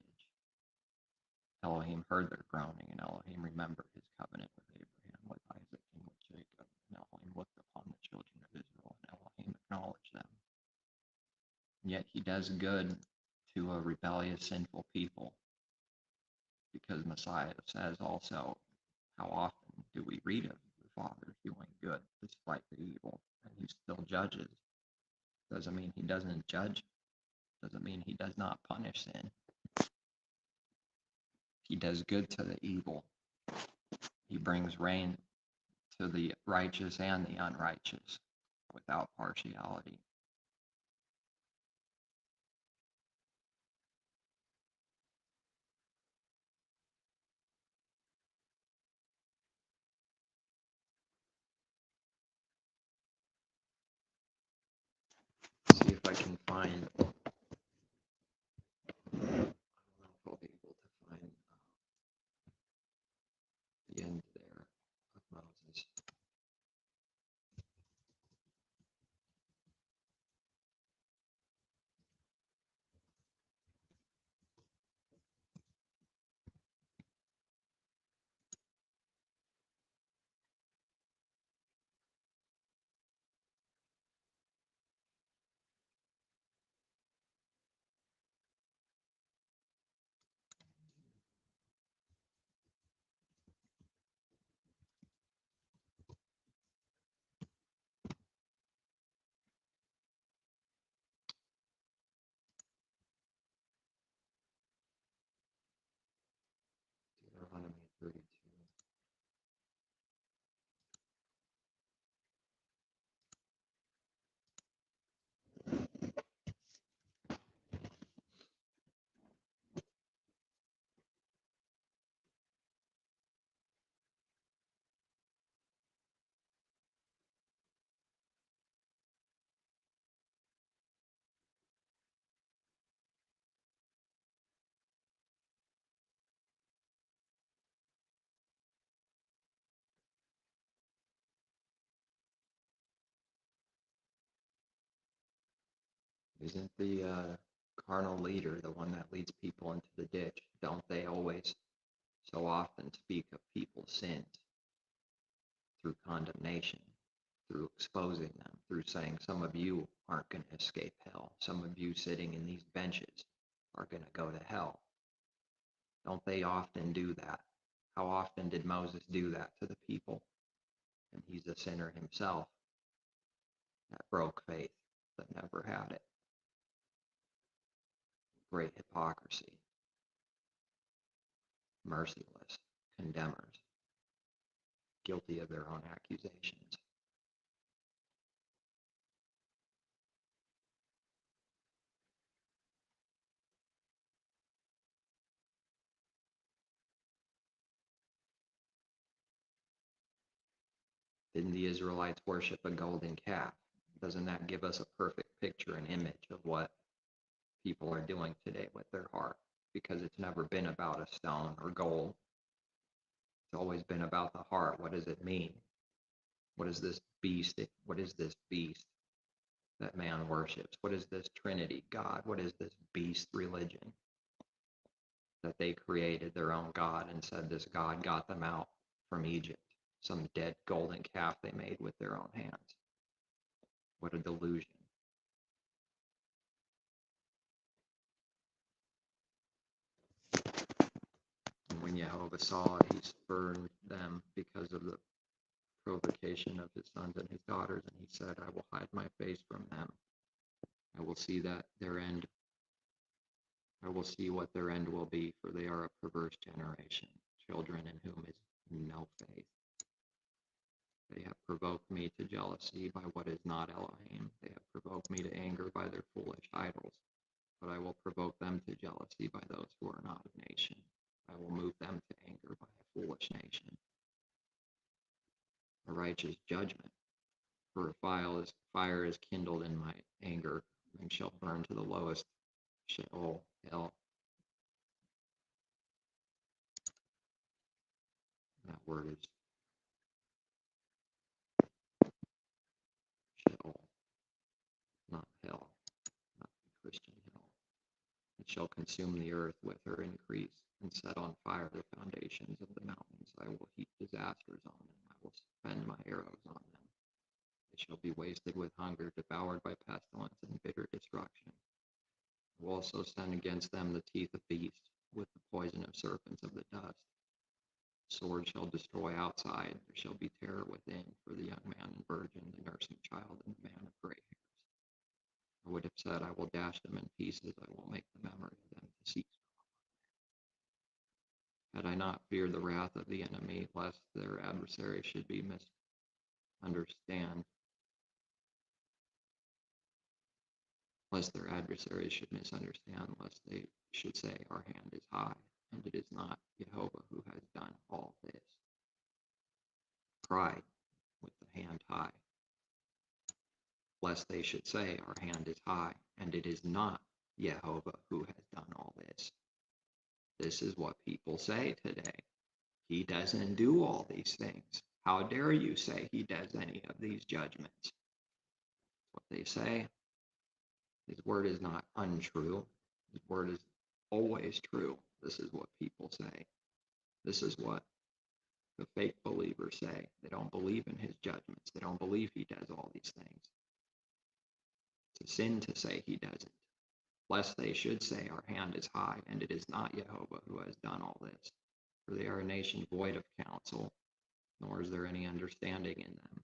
S1: Elohim heard their groaning, and Elohim remembered his covenant with Abraham, with Isaac, and with Jacob. And Elohim looked upon the children of Israel, and Elohim acknowledged them. And yet he does good to a rebellious, sinful people, because Messiah says also, how often do we read of the Father doing good despite the evil, and he still judges? Doesn't mean he doesn't judge. Doesn't mean he does not punish sin. He does good to the evil. He brings rain to the righteous and the unrighteous without partiality. See if I can find, I don't know if I'll be able to find the end there of Moses. Deuteronomy 32. Isn't the carnal leader the one that leads people into the ditch? Don't they always so often speak of people's sins through condemnation, through exposing them, through saying some of you aren't going to escape hell. Some of you sitting in these benches are going to go to hell. Don't they often do that? How often did Moses do that to the people? And he's a sinner himself that broke faith, that never had it. Great hypocrisy. Merciless condemners, guilty of their own accusations. Didn't the Israelites worship a golden calf? Doesn't that give us a perfect picture and image of what people are doing today with their heart? Because it's never been about a stone or gold. It's always been about the heart. What does it mean? What is this beast? What is this beast that man worships? What is this Trinity God? What is this beast religion that they created their own God and said this God got them out from Egypt? Some dead golden calf they made with their own hands. What a delusion. And when Jehovah saw it, he spurned them because of the provocation of his sons and his daughters, and he said, I will hide my face from them. I will see that their end, I will see what their end will be, for they are a perverse generation, children in whom is no faith. They have provoked me to jealousy by what is not Elohim. They have provoked me to anger by their foolish idols. But I will provoke them to jealousy by those who are not a nation. I will move them to anger by a foolish nation. A righteous judgment. For a fire is kindled in my anger, and shall burn to the lowest Sheol, hell. That word is Sheol, not hell, not the Christian hell. It shall consume the earth with her increase, and set on fire the foundations of the mountains. I will heap disasters on them. I will spend my arrows on them. They shall be wasted with hunger, devoured by pestilence and bitter destruction. I will also send against them the teeth of beasts, with the poison of serpents of the dust. Sword shall destroy outside, there shall be terror within, for the young man and virgin, the nursing child, and the man of gray hairs. I would have said, I will dash them in pieces, I will make the memory of them to cease. Had I not feared the wrath of the enemy, lest their adversary should be misunderstand, lest their adversaries should misunderstand, lest they should say, our hand is high, and it is not Jehovah who has done all this. Pride with the hand high. Lest they should say, our hand is high, and it is not Jehovah who has done all this. This is what people say today. He doesn't do all these things. How dare you say he does any of these judgments? What they say. His word is not untrue. His word is always true. This is what people say. This is what the fake believers say. They don't believe in his judgments. They don't believe he does all these things. It's a sin to say he doesn't. Lest they should say, our hand is high, and it is not Jehovah who has done all this. For they are a nation void of counsel, nor is there any understanding in them.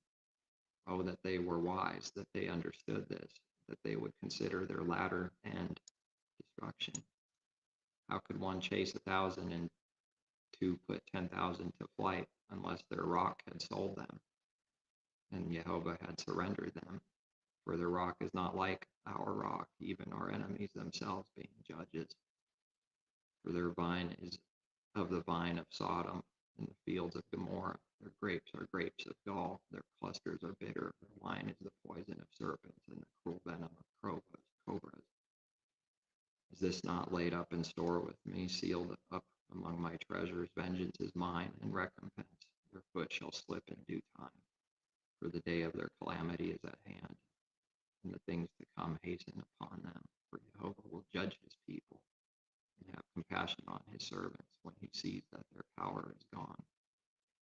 S1: Oh, that they were wise, that they understood this, that they would consider their latter end destruction. How could one chase 1,000 and two put 10,000 to flight unless their rock had sold them and Jehovah had surrendered them? For their rock is not like our rock, even our enemies themselves being judges. For their vine is of the vine of Sodom, and the fields of Gomorrah. Their grapes are grapes of gall, their clusters are bitter, their wine is the poison of serpents, and the cruel venom of cobras. Is this not laid up in store with me, sealed up among my treasures? Vengeance is mine, and recompense. Their foot shall slip in due time, for the day of their calamity is at hand, and the things to come hasten upon them. For Jehovah will judge his people, and have compassion on his servants when he sees that their power is gone,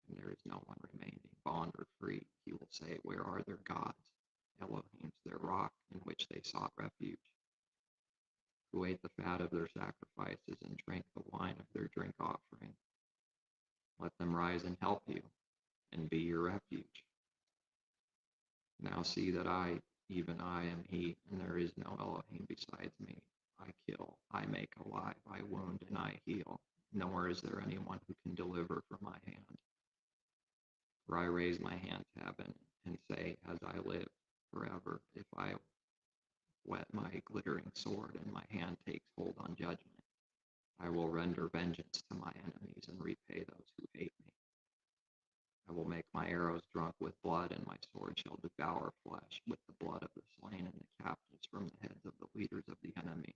S1: and there is no one remaining, bond or free. He will say, where are their gods? Elohim's their rock, in which they sought refuge, who ate the fat of their sacrifices and drank the wine of their drink offering. Let them rise and help you, and be your refuge. Now see that I, even I, am he, and there is no Elohim besides me. I kill, I make alive, I wound, and I heal. Nor is there anyone who can deliver from my hand. For I raise my hand to heaven and say, as I live forever, if I whet my glittering sword and my hand takes hold on judgment, I will render vengeance to my enemies and repay those who hate me. I will make my arrows drunk with blood, and my sword shall devour flesh with the blood of the slain and the captives from the heads of the leaders of the enemy.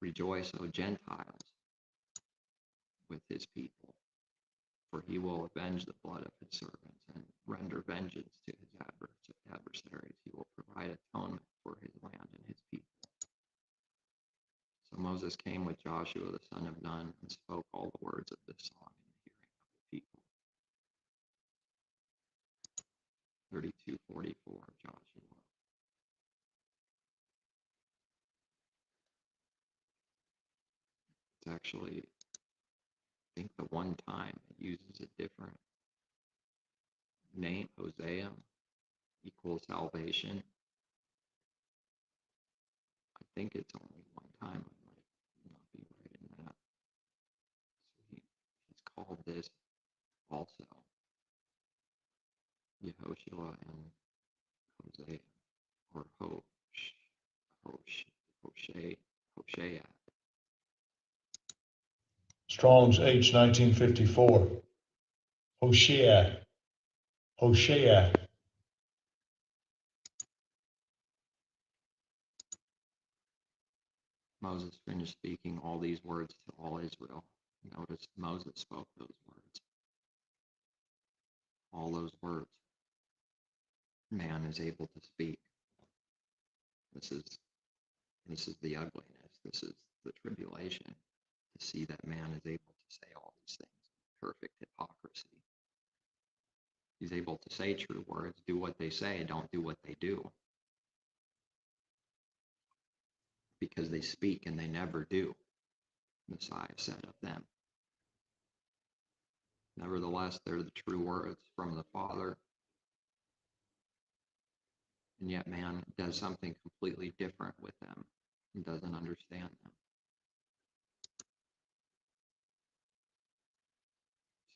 S1: Rejoice, O Gentiles, with his people, for he will avenge the blood of his servants and render vengeance to his adversaries. He will provide atonement for his land and his people. So Moses came with Joshua the son of Nun and spoke all the words of this song in the hearing of the people. 32:44 Joshua. It's actually, I think the one time it uses a different name, Hosea equals salvation. I think it's only one time. I might not be right in that. So he's called this also Yehoshua and Hosea, or Hoshea.
S2: Strong's H 1954. Hoshea. Hoshea.
S1: Moses finished speaking all these words to all Israel. Notice Moses spoke those words. All those words. Man is able to speak. This is the ugliness. This is the tribulation. To see that man is able to say all these things. Perfect hypocrisy. He's able to say true words, do what they say, don't do what they do. Because they speak and they never do. Messiah said of them. Nevertheless, they're the true words from the Father. And yet man does something completely different with them and doesn't understand them.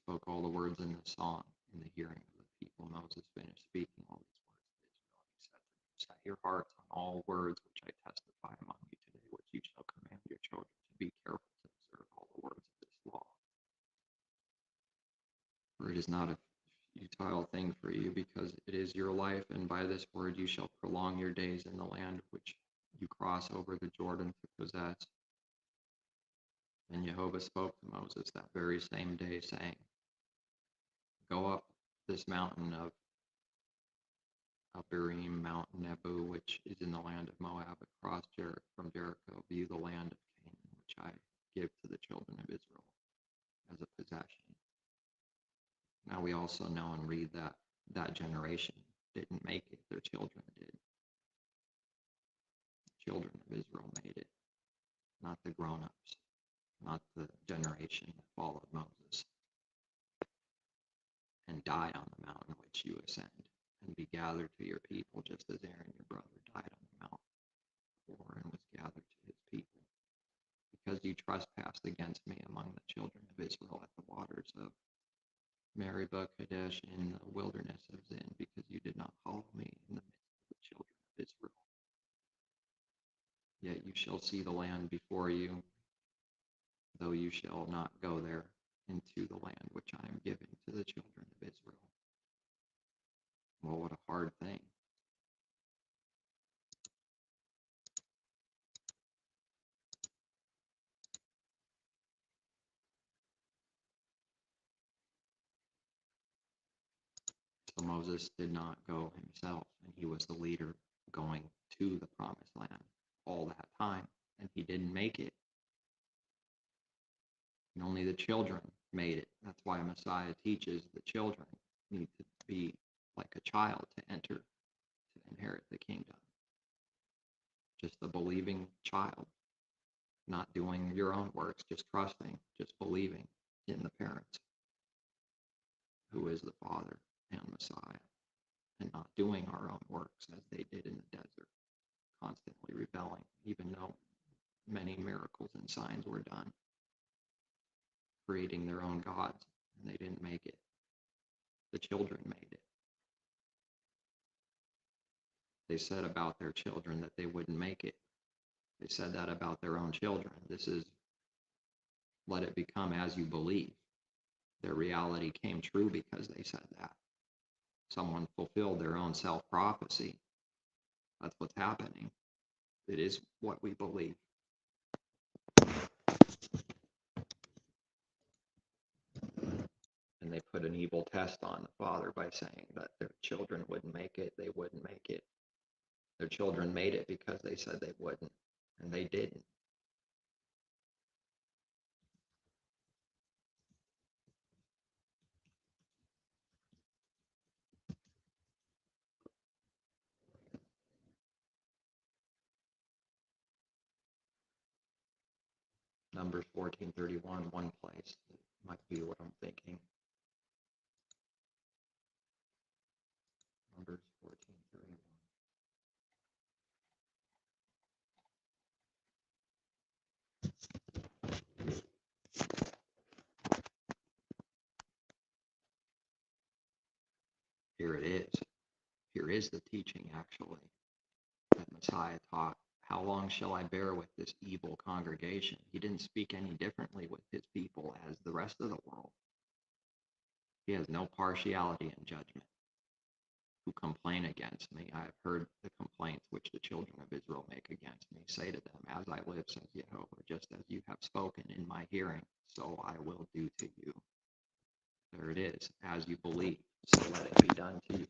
S1: Spoke all the words in the song in the hearing of the people. Moses finished speaking all these words to Israel. He said to them, set your hearts on all words which I testify among you today, which you shall command your children to be careful to observe all the words of this law. For it is not a futile thing for you, because it is your life, and by this word you shall prolong your days in the land which you cross over the Jordan to possess. And Jehovah spoke to Moses that very same day, saying, go up this mountain of Abiram, Mount Nebo, which is in the land of Moab, across from Jericho, view the land of Canaan, which I give to the children of Israel as a possession. Now we also know and read that that generation didn't make it, their children did. The children of Israel made it, not the grown-ups, not the generation that followed Moses and died on the mountain which you ascend, and be gathered to your people, just as Aaron your brother died on the mount before and was gathered to his people. Because you trespassed against me among the children of Israel at the waters of Meribah Kadesh in the wilderness of Zin, because you did not follow me in the midst of the children of Israel. Yet you shall see the land before you, though you shall not go there into the land which I am giving to the children of Israel. Well, what a hard thing. So Moses did not go himself, and he was the leader going to the promised land all that time, and he didn't make it. And only the children made it. That's why Messiah teaches the children need to be like a child to enter, to inherit the kingdom. Just the believing child, not doing your own works, just trusting, just believing in the parents, who is the Father and Messiah, and not doing our own works as they did in the desert, constantly rebelling, even though many miracles and signs were done, creating their own gods, and they didn't make it. The children made it. They said about their children that they wouldn't make it. They said that about their own children. This is, let it become as you believe. Their reality came true because they said that. Someone fulfilled their own self-prophecy. That's what's happening. It is what we believe. And they put an evil test on the father by saying that their children wouldn't make it. They wouldn't make it. Their children made it because they said they wouldn't, and they didn't. Numbers 14:31, one place. It might be what I'm thinking. Numbers 14:31. Here it is. Here is the teaching, actually, that Messiah taught. How long shall I bear with this evil congregation? He didn't speak any differently with his people as the rest of the world. He has no partiality in judgment. Who complain against me, I have heard the complaints which the children of Israel make against me. Say to them, as I live, says Jehovah, just as you have spoken in my hearing, so I will do to you. There it is, as you believe, so let it be done to you.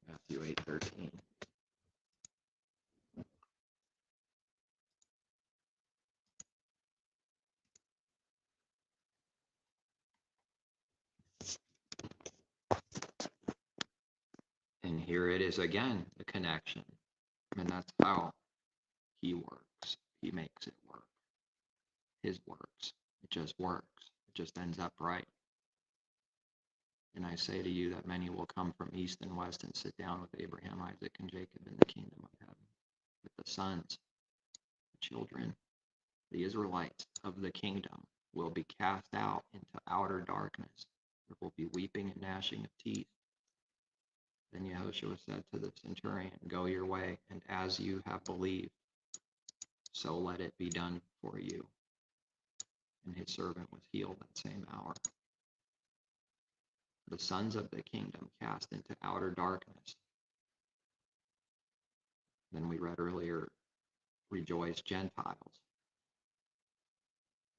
S1: Matthew 8:13. And here it is again, the connection. And that's how he works. He makes it work. His works. It just works. It just ends up right. And I say to you that many will come from east and west and sit down with Abraham, Isaac, and Jacob in the kingdom of heaven. But the sons, the children, the Israelites of the kingdom will be cast out into outer darkness. There will be weeping and gnashing of teeth. Then Yehoshua said to the centurion, go your way, and as you have believed, so let it be done for you. And his servant was healed that same hour. The sons of the kingdom cast into outer darkness. Then we read earlier, rejoice, Gentiles.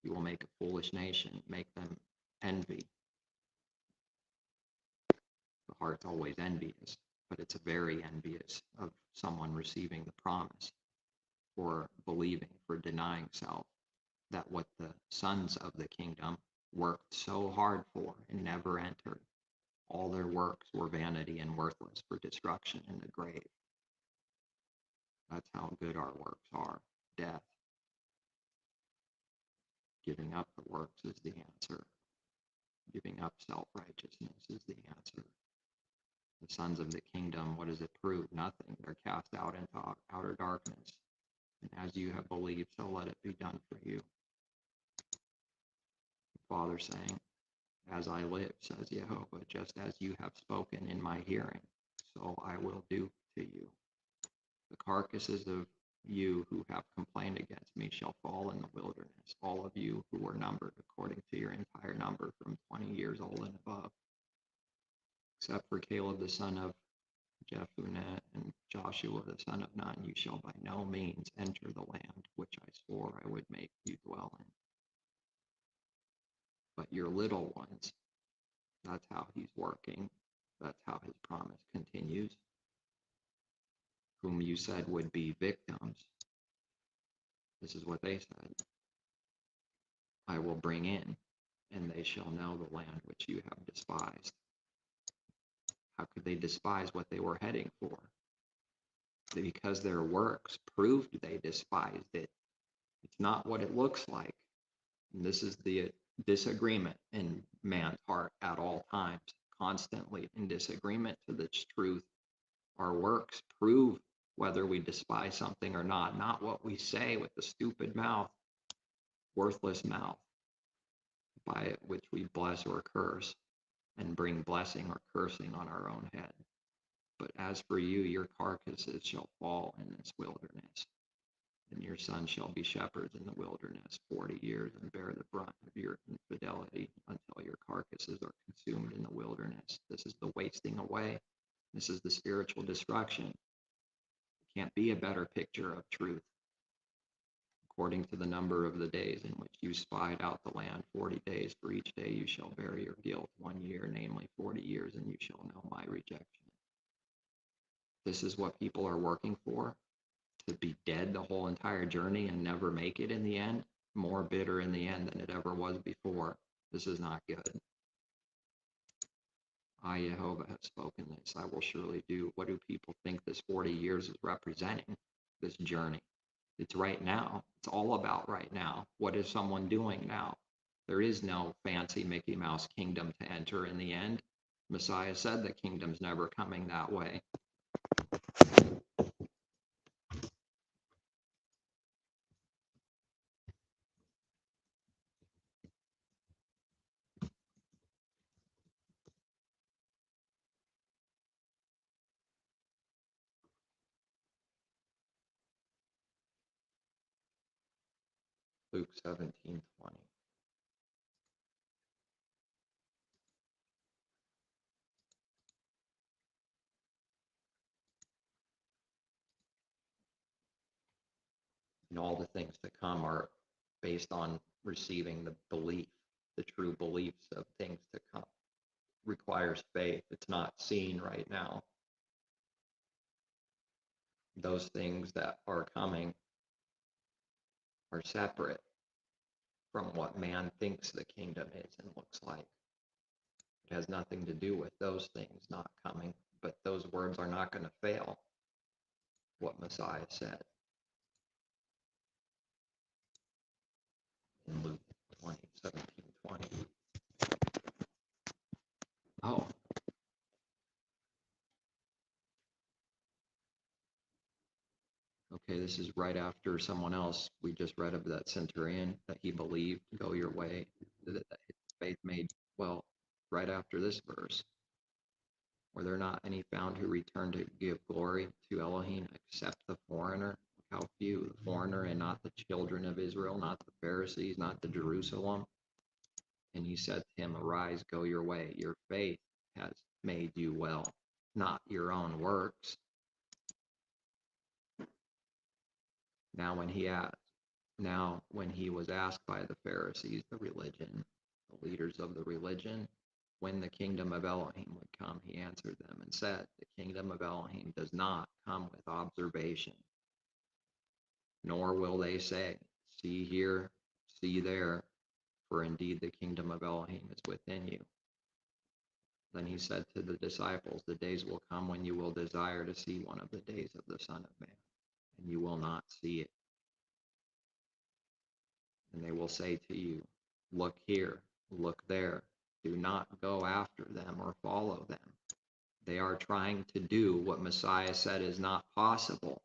S1: You will make a foolish nation, make them envy. The heart's always envious, but it's very envious of someone receiving the promise, for believing, for denying self, that what the sons of the kingdom worked so hard for and never entered, all their works were vanity and worthless for destruction in the grave. That's how good our works are. Death. Giving up the works is the answer. Giving up self-righteousness is the answer. The sons of the kingdom, what does it prove? Nothing. They're cast out into outer darkness. And as you have believed, so let it be done for you. The Father saying, as I live, says Jehovah, just as you have spoken in my hearing, so I will do to you. The carcasses of you who have complained against me shall fall in the wilderness, all of you who were numbered according to your entire number from 20 years old and above. Except for Caleb the son of Jephunneh and Joshua the son of Nun, you shall by no means enter the land which I swore I would make you dwell in. But your little ones, that's how he's working. That's how his promise continues. Whom you said would be victims. This is what they said. I will bring in, and they shall know the land which you have despised. How could they despise what they were heading for? Because their works proved they despised it. It's not what it looks like. And this is the disagreement in man's heart at all times, constantly in disagreement to the truth. Our works prove whether we despise something or not what we say with the stupid mouth. worthless mouth, by which we bless or curse, and bring blessing or cursing on our own head. But as for you, your carcasses shall fall in this wilderness, and your sons shall be shepherds in the wilderness 40 years, and bear the brunt of your infidelity until your carcasses are consumed in the wilderness. This is the wasting away. This is the spiritual destruction. It can't be a better picture of truth. According to the number of the days in which you spied out the land, 40 days, for each day you shall bear your guilt 1 year, namely 40 years, and you shall know my rejection. This is what people are working for, to be dead the whole entire journey and never make it in the end, more bitter in the end than it ever was before. This is not good. I, Jehovah, have spoken this. I will surely do. What do people think this 40 years is representing, this journey? It's right now. It's all about right now. What is someone doing now? There is no fancy Mickey Mouse kingdom to enter in the end. Messiah said the kingdom's never coming that way. Luke 17:20. And all the things to come are based on receiving the belief, the true beliefs of things to come. Requires faith. It's not seen right now. Those things that are coming are separate from what man thinks the kingdom is and looks like. It has nothing to do with those things not coming, but those words are not going to fail what Messiah said in Luke 17:20. Oh, okay, this is right after someone else. We just read of that centurion that he believed, go your way, that his faith made well, right after this verse. Were there not any found who returned to give glory to Elohim except the foreigner? How few, the foreigner and not the children of Israel, not the Pharisees, not the Jerusalem. And he said to him, arise, go your way. Your faith has made you well, not your own works. Now when he was asked by the Pharisees, the leaders of the religion, when the kingdom of Elohim would come, he answered them and said, the kingdom of Elohim does not come with observation, nor will they say, see here, see there, for indeed the kingdom of Elohim is within you. Then he said to the disciples, the days will come when you will desire to see one of the days of the Son of Man, and you will not see it. And they will say to you, look here, look there. Do not go after them or follow them. They are trying to do what Messiah said is not possible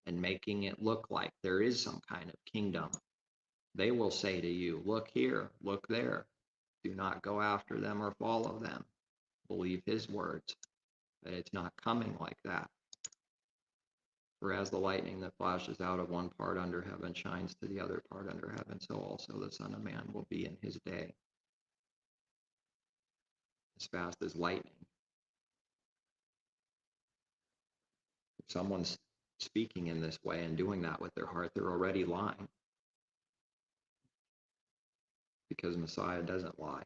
S1: and making it look like there is some kind of kingdom. They will say to you, look here, look there. Do not go after them or follow them. Believe his words, that it's not coming like that. For as the lightning that flashes out of one part under heaven shines to the other part under heaven, so also the Son of Man will be in his day. As fast as lightning. If someone's speaking in this way and doing that with their heart, they're already lying. Because Messiah doesn't lie.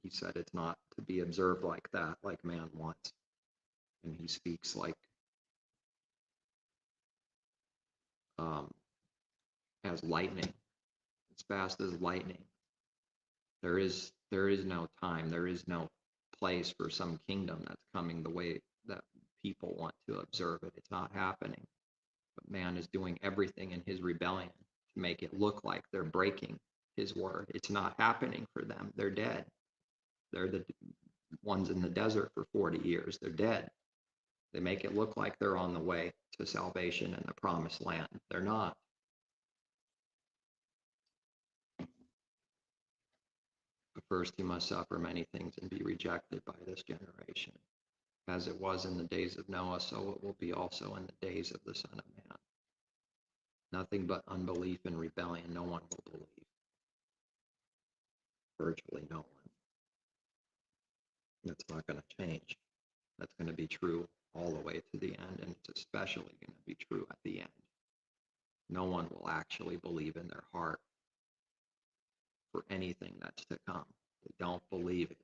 S1: He said it's not to be observed like that, like man wants. And he speaks like as lightning, as fast as lightning. There is no time, there is no place for some kingdom that's coming the way that people want to observe it. It's not happening. But man is doing everything in his rebellion to make it look like they're breaking his word. It's not happening for them. They're dead. They're the ones in the desert for 40 years. They're dead. They make it look like they're on the way to salvation and the promised land. They're not. first he must suffer many things and be rejected by this generation. As it was in the days of Noah, so it will be also in the days of the Son of Man. Nothing but unbelief and rebellion, no one will believe. Virtually no one. That's not going to change. That's going to be true all the way to the end, and it's especially going to be true at the end. No one will actually believe in their heart for anything that's to come. They don't believe it.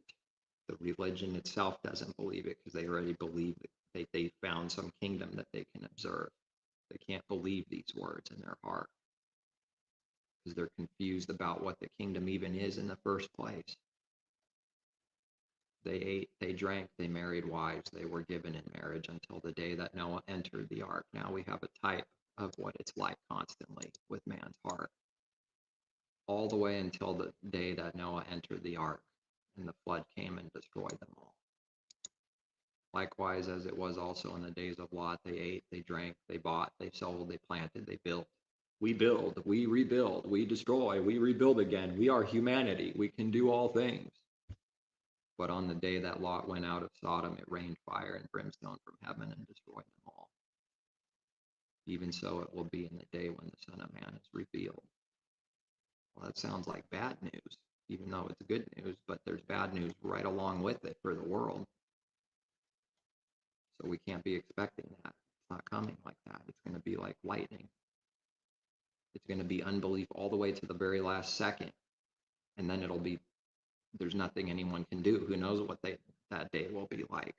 S1: The religion itself doesn't believe it because they already believe that they found some kingdom that they can observe. They can't believe these words in their heart because they're confused about what the kingdom even is in the first place. They ate, they drank, they married wives, they were given in marriage until the day that Noah entered the ark. Now we have a type of what it's like constantly with man's heart. All the way until the day that Noah entered the ark and the flood came and destroyed them all. Likewise, as it was also in the days of Lot, they ate, they drank, they bought, they sold, they planted, they built. We build, we rebuild, we destroy, we rebuild again. We are humanity. We can do all things. But on the day that Lot went out of Sodom, it rained fire and brimstone from heaven and destroyed them all. Even so it will be in the day when the Son of Man is revealed. Well, that sounds like bad news, even though it's good news, but there's bad news right along with it for the world. So we can't be expecting that. It's not coming like that. It's going to be like lightning. It's going to be unbelief all the way to the very last second. And then it'll be, there's nothing anyone can do. Who knows what that day will be like.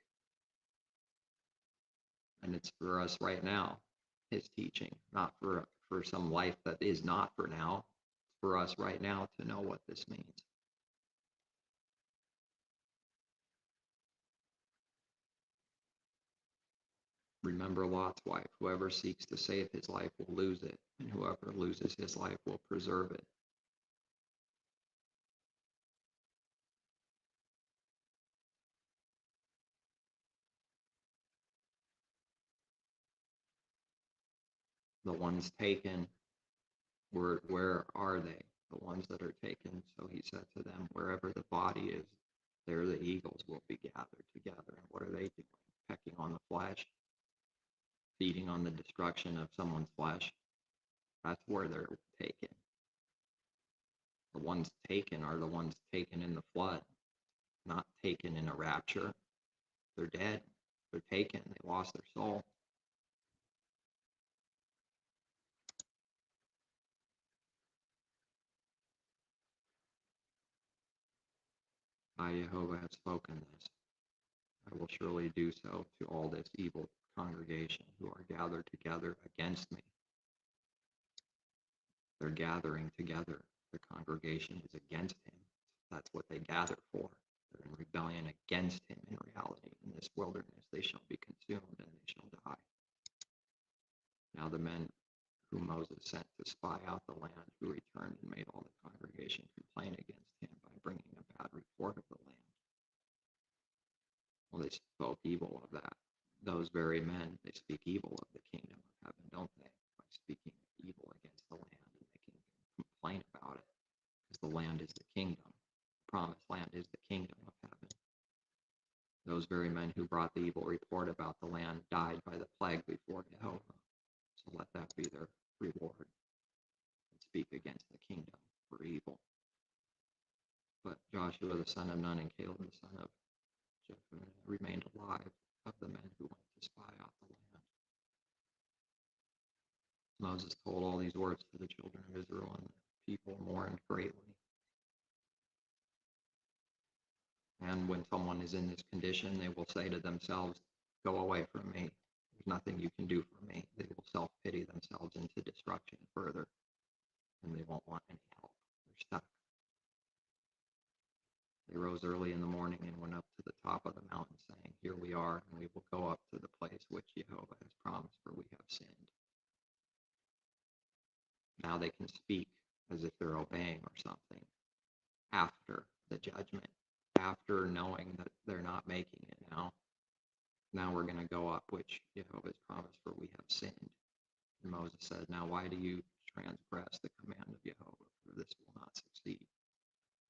S1: And it's for us right now, his teaching, not for some life that is not for now. It's for us right now to know what this means. Remember Lot's wife. Whoever seeks to save his life will lose it, and whoever loses his life will preserve it. The ones taken, where are they? The ones that are taken. So he said to them, wherever the body is, there the eagles will be gathered together. And what are they doing? Pecking on the flesh, feeding on the destruction of someone's flesh. That's where they're taken. The ones taken are the ones taken in the flood, not taken in a rapture. They're dead. They're taken. They lost their soul. I, Jehovah, have spoken this. I will surely do so to all this evil congregation who are gathered together against me. They're gathering together. The congregation is against him. That's what they gather for. They're in rebellion against him in reality. In this wilderness they shall be consumed and they shall die. Now the men whom Moses sent to spy out the land, who returned and made all the congregation complain against him by bringing a bad report of the land. Well, they spoke evil of that. Those very men, they speak evil of the kingdom of heaven, don't they? By speaking evil against the land and making complaint about it. Because the land is the kingdom. The promised land is the kingdom of heaven. Those very men who brought the evil report about the land died by the plague before Jehovah. So let that be their reward. And speak against the kingdom for evil. But Joshua the son of Nun and Caleb the son of Jephunneh remained alive of the men who went to spy out the land. Moses told all these words to the children of Israel, and the people mourned greatly. And when someone is in this condition, they will say to themselves, go away from me. There's nothing you can do for me. They will self-pity themselves into destruction further, and they won't want any help. They're stuck. They rose early in the morning and went up to the top of the mountain, saying, here we are, and we will go up to the place which Jehovah has promised, for we have sinned. Now they can speak as if they're obeying or something after the judgment, after knowing that they're not making it now. Now we're going to go up, which Jehovah has promised, for we have sinned. And Moses said, now why do you transgress the command of Jehovah, for this will not succeed?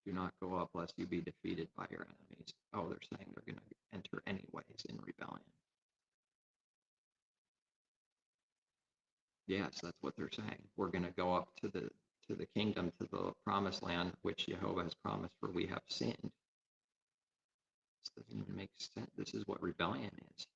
S1: Do not go up lest you be defeated by your enemies. Oh, they're saying they're going to enter anyways in rebellion. Yes, that's what they're saying. We're going to go up to the kingdom, to the promised land, which Jehovah has promised, for we have sinned. This doesn't even make sense. This is what rebellion is.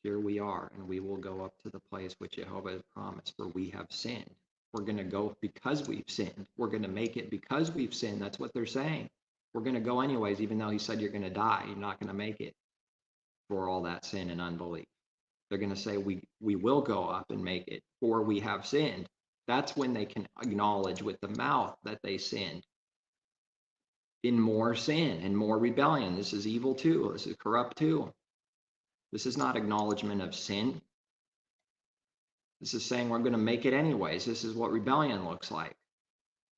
S1: Here we are, and we will go up to the place which Jehovah has promised, for we have sinned. We're going to go because we've sinned. We're going to make it because we've sinned. That's what they're saying. We're going to go anyways, even though he said you're going to die. You're not going to make it for all that sin and unbelief. They're going to say we will go up and make it, for we have sinned. That's when they can acknowledge with the mouth that they sinned in more sin and more rebellion. This is evil too. This is corrupt too. This is not acknowledgement of sin. This is saying we're going to make it anyways. This is what rebellion looks like.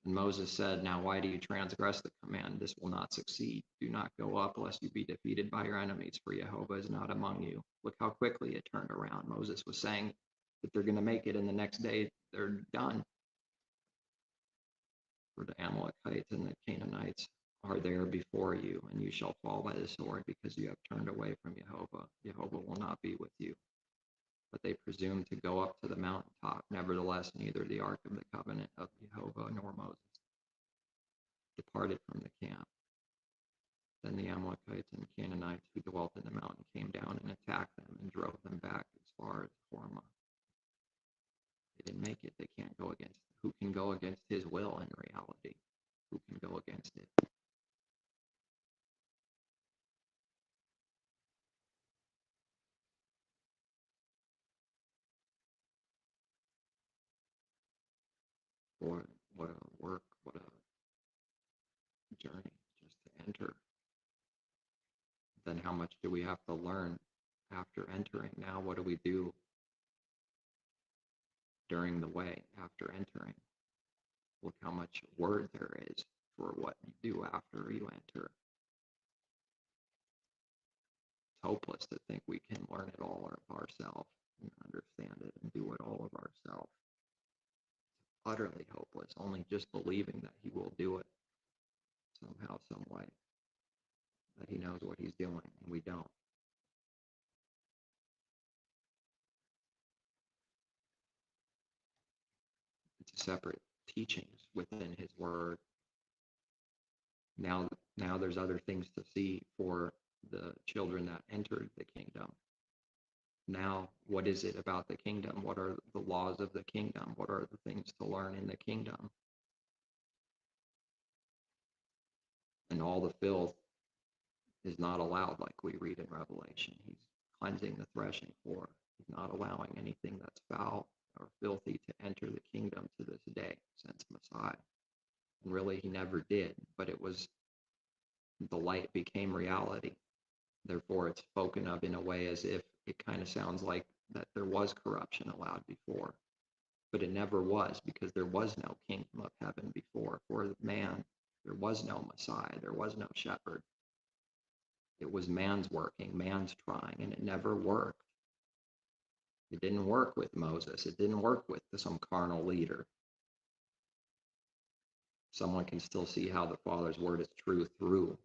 S1: And Moses said, now why do you transgress the command? This will not succeed. Do not go up lest you be defeated by your enemies, for Jehovah is not among you. Look how quickly it turned around. Moses was saying that they're going to make it, and the next day they're done. For the Amalekites and the Canaanites are there before you, and you shall fall by the sword because you have turned away from Jehovah. Jehovah will not be with you. But they presumed to go up to the mountaintop. Nevertheless, neither the ark of the covenant of Jehovah nor Moses departed from the camp. Then the Amalekites and Canaanites who dwelt in the mountain came down and attacked them and drove them back as far as Hormah. They didn't make it. They can't go against. Who can go against his will in reality? Who can go against it? What a work, what a journey just to enter. Then how much do we have to learn after entering? Now what do we do during the way after entering? Look how much word there is for what you do after you enter. It's hopeless to think we can learn it all of ourselves and understand it and do it all of ourselves. Utterly hopeless, only just believing that he will do it somehow, some way, that he knows what he's doing, and we don't. It's separate teachings within his word. Now there's other things to see for the children that entered the kingdom. Now, what is it about the kingdom? What are the laws of the kingdom? What are the things to learn in the kingdom? And all the filth is not allowed, like we read in Revelation. He's cleansing the threshing floor. He's not allowing anything that's foul or filthy to enter the kingdom to this day since Messiah. And really, he never did, but it was the light became reality. Therefore, it's spoken of in a way as if it kind of sounds like that there was corruption allowed before, but it never was, because there was no kingdom of heaven before. For man, there was no Messiah, there was no shepherd. It was man's working, man's trying, and it never worked. It didn't work with Moses. It didn't work with some carnal leader. Someone can still see how the Father's word is true through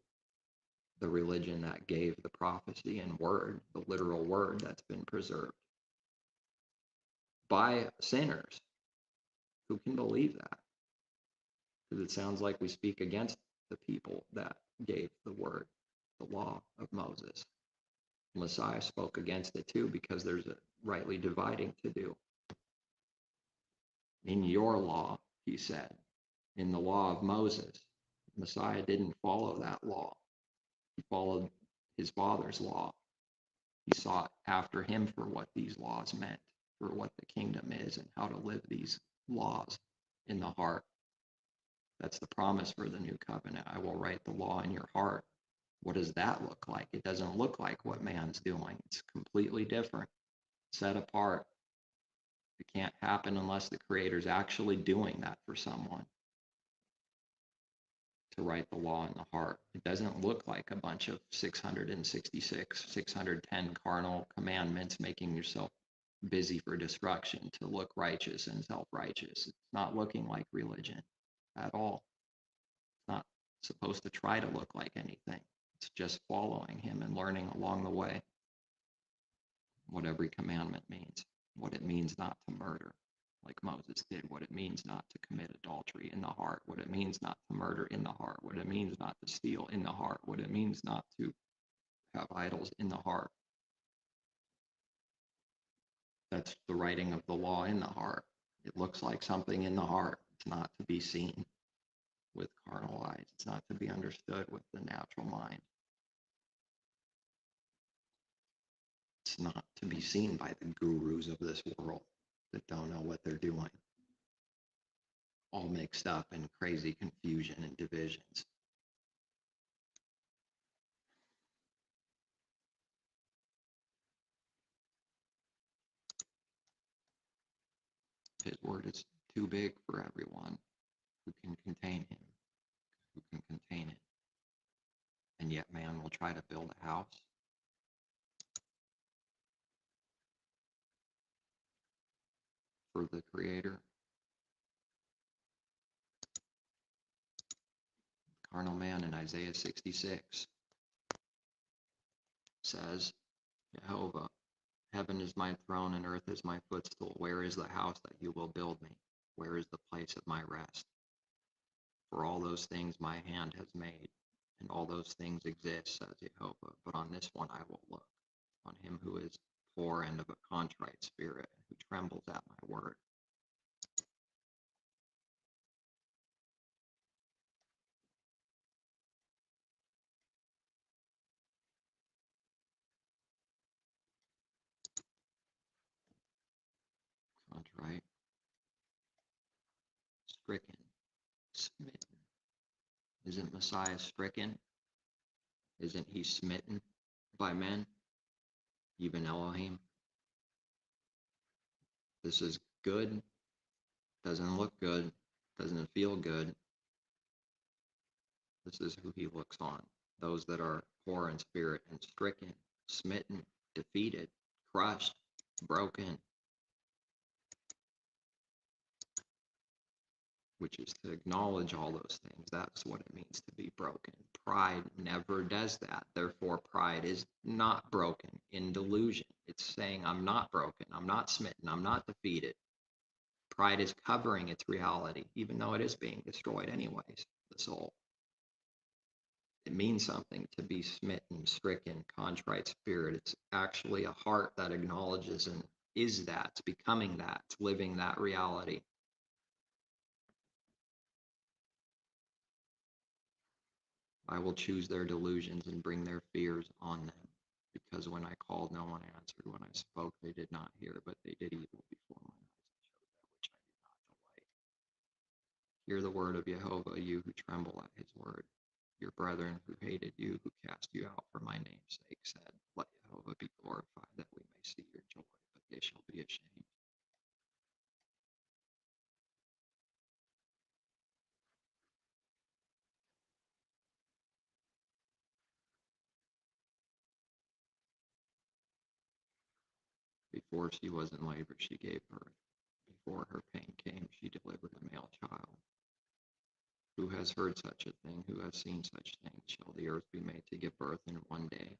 S1: the religion that gave the prophecy and word, the literal word that's been preserved by sinners. Who can believe that? Because it sounds like we speak against the people that gave the word, the law of Moses. Messiah spoke against it too, because there's a rightly dividing to do. In your law, he said, in the law of Moses, Messiah didn't follow that law. He followed his father's law. He sought after him for what these laws meant, for what the kingdom is and how to live these laws in the heart. That's the promise for the new covenant. I will write the law in your heart. What does that look like? It doesn't look like what man's doing. It's completely different, set apart. It can't happen unless the Creator's actually doing that for someone, to write the law in the heart. It doesn't look like a bunch of 666, 610 carnal commandments making yourself busy for destruction to look righteous and self-righteous. It's not looking like religion. at all. It's not supposed to try to look like anything. It's just following him and learning along the way what every commandment means, what it means not to murder, like Moses did, what it means not to commit adultery in the heart, what it means not to murder in the heart, what it means not to steal in the heart, what it means not to have idols in the heart. That's the writing of the law in the heart. It looks like something in the heart. It's not to be seen with carnal eyes. It's not to be understood with the natural mind. It's not to be seen by the gurus of this world that don't know what they're doing, all mixed up in crazy confusion and divisions. His word is too big for everyone who can contain him, who can contain it. And yet man will try to build a house for the Creator. Carnal man in Isaiah 66 says, Jehovah, heaven is my throne and earth is my footstool. Where is the house that you will build me? Where is the place of my rest? For all those things my hand has made, and all those things exist, says Jehovah. But on this one I will look, on him who is poor and of a contrite spirit, who trembles at my word. Contrite, stricken, smitten. Isn't Messiah stricken? Isn't he smitten by men? Even Elohim? This is good. Doesn't look good. Doesn't feel good. This is who he looks on. Those that are poor in spirit and stricken, smitten, defeated, crushed, broken, which is to acknowledge all those things. That's what it means to be broken. Pride never does that. Therefore, pride is not broken in delusion. It's saying, I'm not broken. I'm not smitten. I'm not defeated. Pride is covering its reality, even though it is being destroyed anyways, the soul. It means something to be smitten, stricken, contrite spirit. It's actually a heart that acknowledges and is that, it's becoming that, it's living that reality. I will choose their delusions and bring their fears on them. Because when I called, no one answered. When I spoke, they did not hear, but they did evil before my eyes and chose that which I did not delight. Hear the word of Jehovah, you who tremble at his word. Your brethren who hated you, who cast you out for my name's sake, said, let Jehovah be glorified, that we may see your joy, but they shall be ashamed. Before she was in labor, she gave birth. Before her pain came, she delivered a male child. Who has heard such a thing? Who has seen such things? Shall the earth be made to give birth in one day?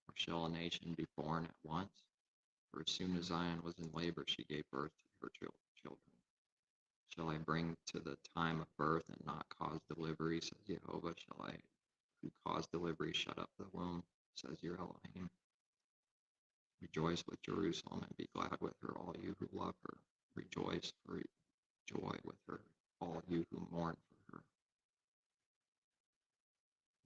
S1: Or shall a nation be born at once? For as soon as Zion was in labor, she gave birth to her children. Shall I bring to the time of birth and not cause delivery, says Jehovah? Shall I, who cause delivery, shut up the womb, says your Elohim? Rejoice with Jerusalem and be glad with her, all you who love her. Rejoice for joy with her, all you who mourn for her.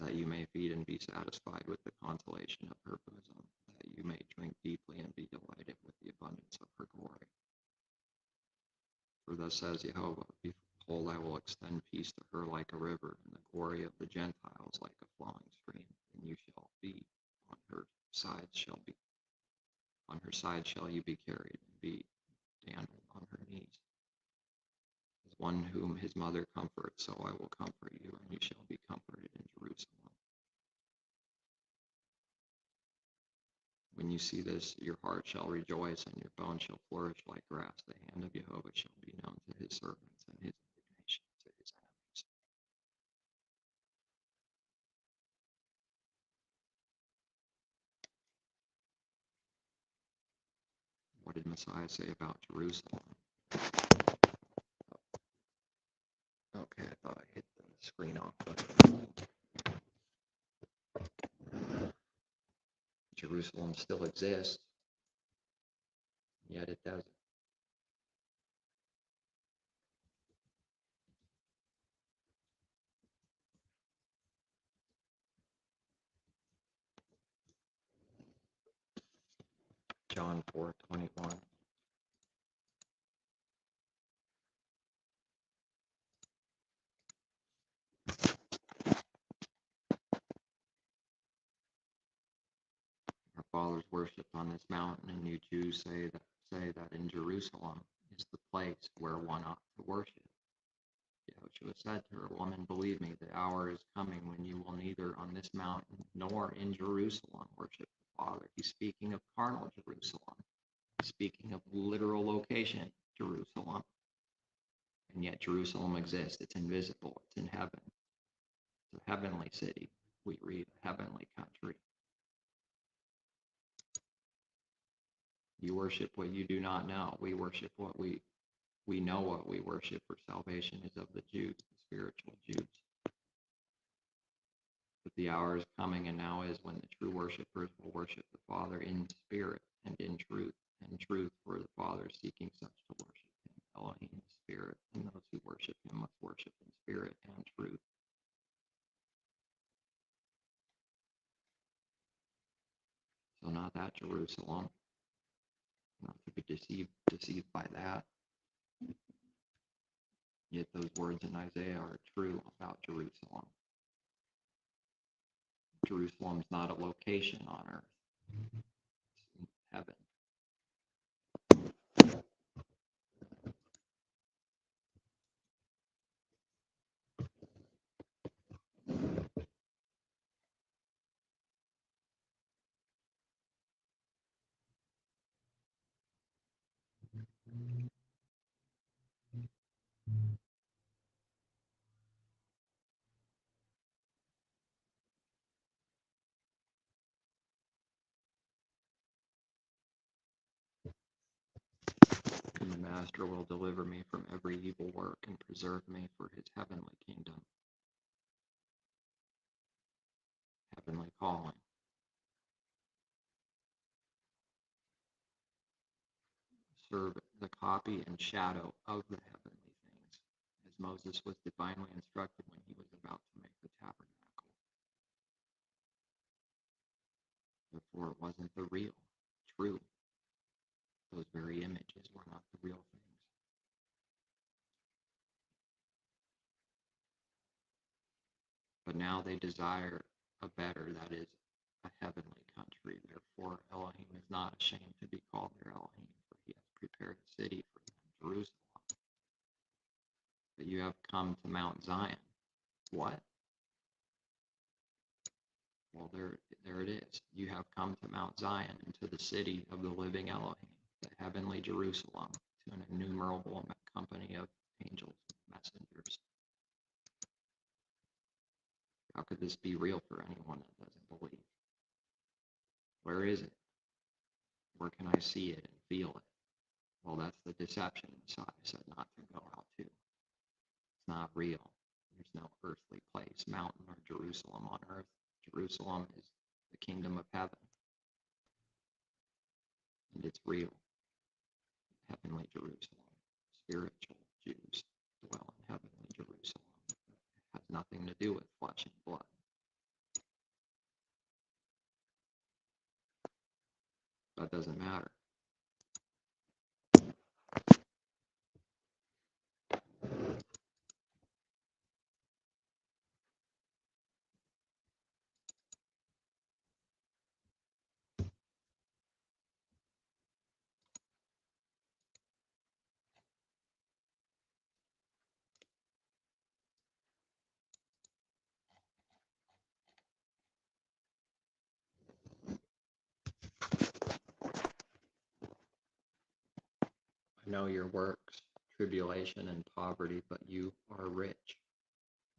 S1: That you may feed and be satisfied with the consolation of her bosom, that you may drink deeply and be delighted with the abundance of her glory. For thus says Jehovah, behold, I will extend peace to her like a river, and the glory of the Gentiles like a flowing stream. And you shall be on her side shall you be carried, and be dandled on her knees. As one whom his mother comforts, so I will comfort you, and you shall be comforted in Jerusalem. When you see this, your heart shall rejoice, and your bones shall flourish like grass. The hand of Jehovah shall be known to his servants, and his indignation to his enemies. Messiah say about Jerusalem? Okay, I thought I hit the screen off, but Jerusalem still exists, yet it doesn't. John 4:21. Our fathers worshipped on this mountain, and you Jews say that in Jerusalem is the place where one ought to worship. Yahushua said to her, Woman, believe me, the hour is coming when you will neither on this mountain nor in Jerusalem worship the Father. He's speaking of carnal Jerusalem. He's speaking of literal location, Jerusalem. And yet Jerusalem exists. It's invisible. It's in heaven. It's a heavenly city. We read a heavenly country. You worship what you do not know. We worship what we know what we worship, for salvation is of the Jews, the spiritual Jews. But the hour is coming, and now is, when the true worshipers will worship the Father in spirit and in truth. And truth, for the Father is seeking such to worship him. Elohim is spirit, and those who worship him must worship in spirit and truth. So not that Jerusalem, not to be deceived by that. Yet those words in Isaiah are true about Jerusalem. Jerusalem is not a location on earth. It's in heaven. And the Master will deliver me from every evil work and preserve me for his heavenly kingdom. Heavenly calling. Serve the copy and shadow of the heavenly things, as Moses was divinely instructed when he was about to make the tabernacle. Therefore, it wasn't the real, true. Those very images were not the real things. But now they desire a better, that is, a heavenly country. Therefore, Elohim is not ashamed to be called their Elohim, for he has prepared a city for them, Jerusalem. But you have come to Mount Zion. What? Well, there it is. You have come to Mount Zion, and to the city of the living Elohim, the heavenly Jerusalem, to an innumerable company of angels, messengers. How could this be real for anyone that doesn't believe? Where is it? Where can I see it and feel it? Well, that's the deception Messiah said not to go out to. It's not real. There's no earthly place, mountain or Jerusalem on earth. Jerusalem is the kingdom of heaven. And it's real. Heavenly Jerusalem. Spiritual Jews dwell in heavenly Jerusalem. It has nothing to do with flesh and blood. That doesn't matter. I know your works, tribulation and poverty, but you are rich.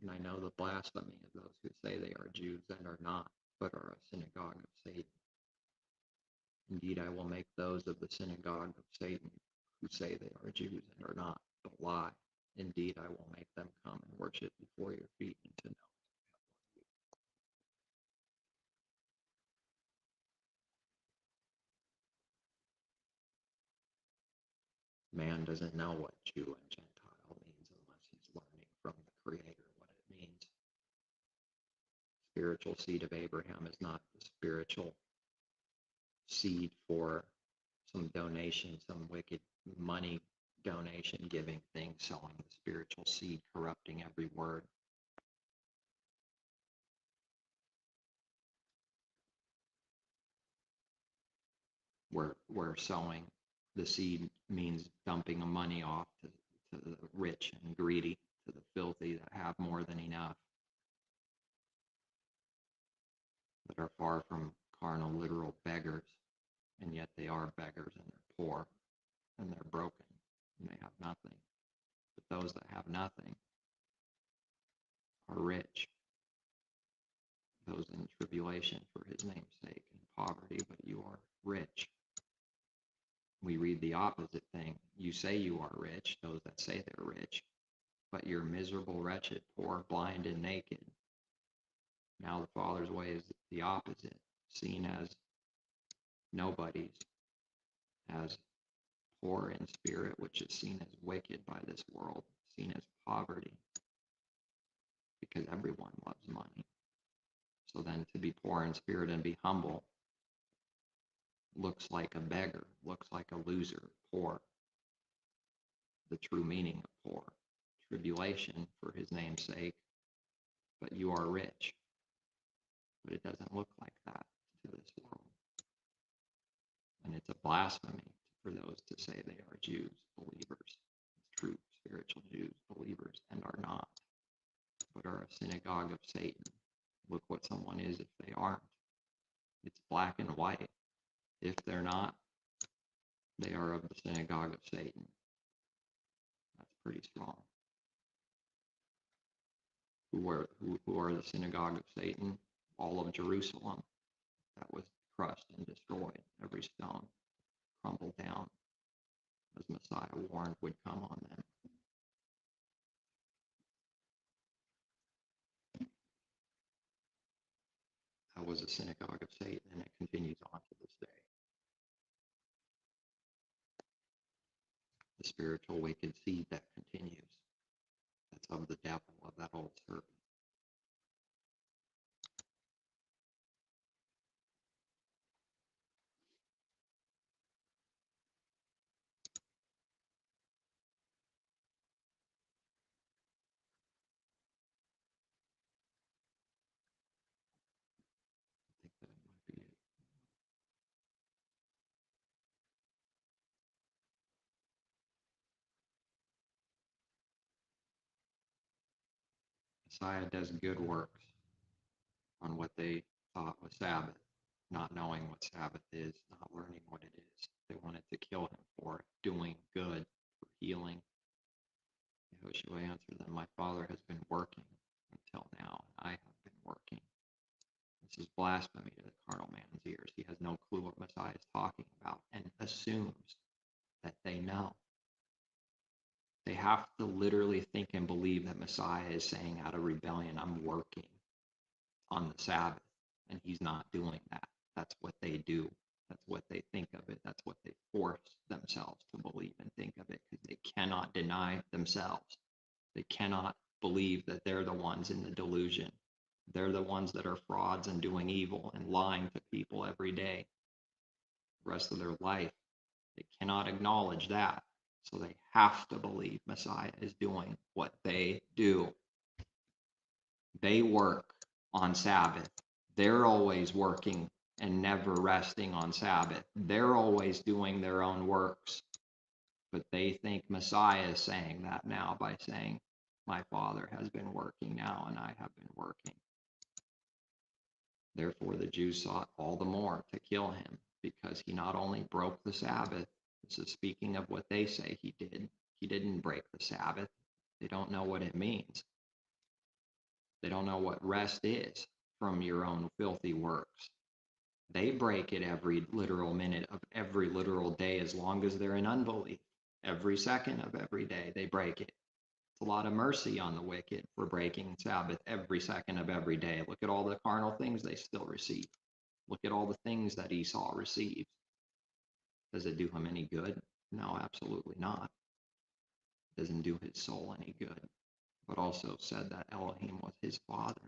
S1: And I know the blasphemy of those who say they are Jews and are not, but are a synagogue of Satan. Indeed, I will make those of the synagogue of Satan who say they are Jews and are not, but lie. Indeed, I will make them come and worship before your feet and to know. Man doesn't know what Jew and Gentile means unless he's learning from the Creator what it means. Spiritual seed of Abraham is not the spiritual seed for some donation, some wicked money donation giving thing, sowing the spiritual seed, corrupting every word. Where sowing the seed means dumping the money off to the rich and greedy, to the filthy that have more than enough, that are far from carnal, literal beggars, and yet they are beggars and they're poor and they're broken and they have nothing. But those that have nothing are rich. Those in tribulation for his name's sake, in poverty, but you are rich. We read the opposite thing. You say you are rich, those that say they're rich, but you're miserable, wretched, poor, blind, and naked. Now the Father's way is the opposite, seen as nobodies, as poor in spirit, which is seen as wicked by this world, seen as poverty, because everyone loves money. So then to be poor in spirit and be humble looks like a beggar, looks like a loser, poor. The true meaning of poor. Tribulation for his name's sake, but you are rich. But it doesn't look like that to this world. And it's a blasphemy for those to say they are Jews, believers, true spiritual Jews, believers, and are not, but are a synagogue of Satan. Look what someone is if they aren't. It's black and white. If they're not, they are of the synagogue of Satan. That's pretty strong. Who are the synagogue of Satan? All of Jerusalem that was crushed and destroyed. Every stone crumbled down as Messiah warned would come on them. That was a synagogue of Satan, and it continues on to this day. The spiritual wicked seed that continues. That's of the devil, of that old serpent. I think that might be it. Messiah does good works on what they thought was Sabbath, not knowing what Sabbath is, not learning what it is. They wanted to kill him for it, doing good, for healing. Yehoshua answered them, my Father has been working until now, and I have been working. This is blasphemy to the carnal man's ears. He has no clue what Messiah is talking about and assumes that they know. They have to literally think and believe that Messiah is saying out of rebellion, I'm working on the Sabbath, and he's not doing that. That's what they do. That's what they think of it. That's what they force themselves to believe and think of it, because they cannot deny themselves. They cannot believe that they're the ones in the delusion. They're the ones that are frauds and doing evil and lying to people every day, the rest of their life. They cannot acknowledge that. So they have to believe Messiah is doing what they do. They work on Sabbath. They're always working and never resting on Sabbath. They're always doing their own works. But they think Messiah is saying that now by saying, my Father has been working now and I have been working. Therefore, the Jews sought all the more to kill him, because he not only broke the Sabbath, this is speaking of what they say he did. He didn't break the Sabbath. They don't know what it means. They don't know what rest is from your own filthy works. They break it every literal minute of every literal day as long as they're in unbelief. Every second of every day, they break it. It's a lot of mercy on the wicked for breaking Sabbath every second of every day. Look at all the carnal things they still receive. Look at all the things that Esau receives. Does it do him any good? No, absolutely not. It doesn't do his soul any good. But also said that Elohim was his father.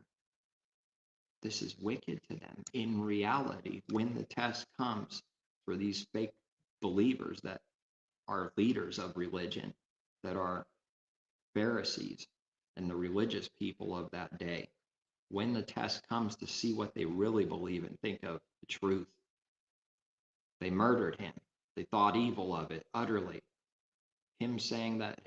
S1: This is wicked to them. In reality, when the test comes for these fake believers that are leaders of religion, that are Pharisees and the religious people of that day, when the test comes to see what they really believe and think of the truth, they murdered him. They thought evil of it utterly. Him saying that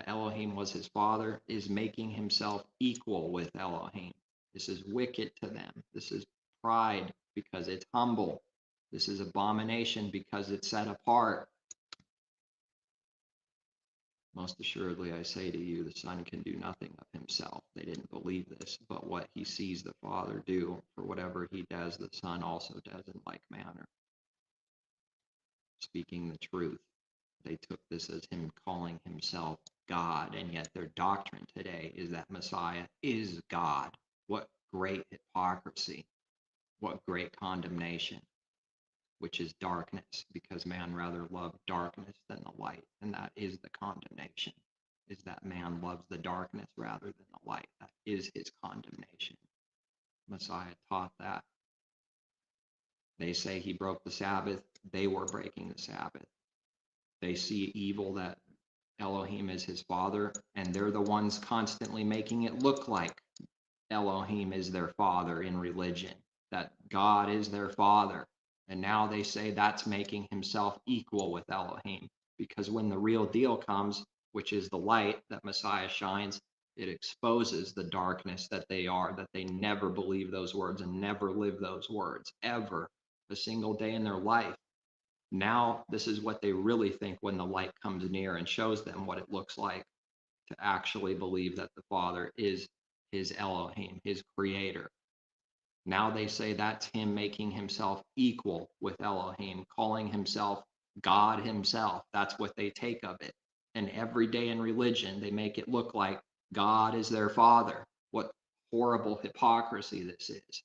S1: Elohim was his father is making himself equal with Elohim. This is wicked to them. This is pride because it's humble. This is abomination because it's set apart. Most assuredly, I say to you, the Son can do nothing of himself. They didn't believe this, but what he sees the Father do, for whatever he does, the Son also does in like manner. Speaking the truth, they took this as him calling himself God, and yet their doctrine today is that Messiah is God. What great hypocrisy. What great condemnation, which is darkness, because man rather loved darkness than the light. And that is the condemnation, is that man loves the darkness rather than the light. That is his condemnation. Messiah taught that. They say he broke the Sabbath. They were breaking the Sabbath. They see evil that Elohim is his father, and they're the ones constantly making it look like Elohim is their father in religion, that God is their father. And now they say that's making himself equal with Elohim, because when the real deal comes, which is the light that Messiah shines, it exposes the darkness that they are, that they never believe those words and never live those words, ever, a single day in their life. Now, this is what they really think when the light comes near and shows them what it looks like to actually believe that the Father is his Elohim, his creator. Now they say that's him making himself equal with Elohim, calling himself God himself. That's what they take of it. And every day in religion, they make it look like God is their Father. What horrible hypocrisy this is.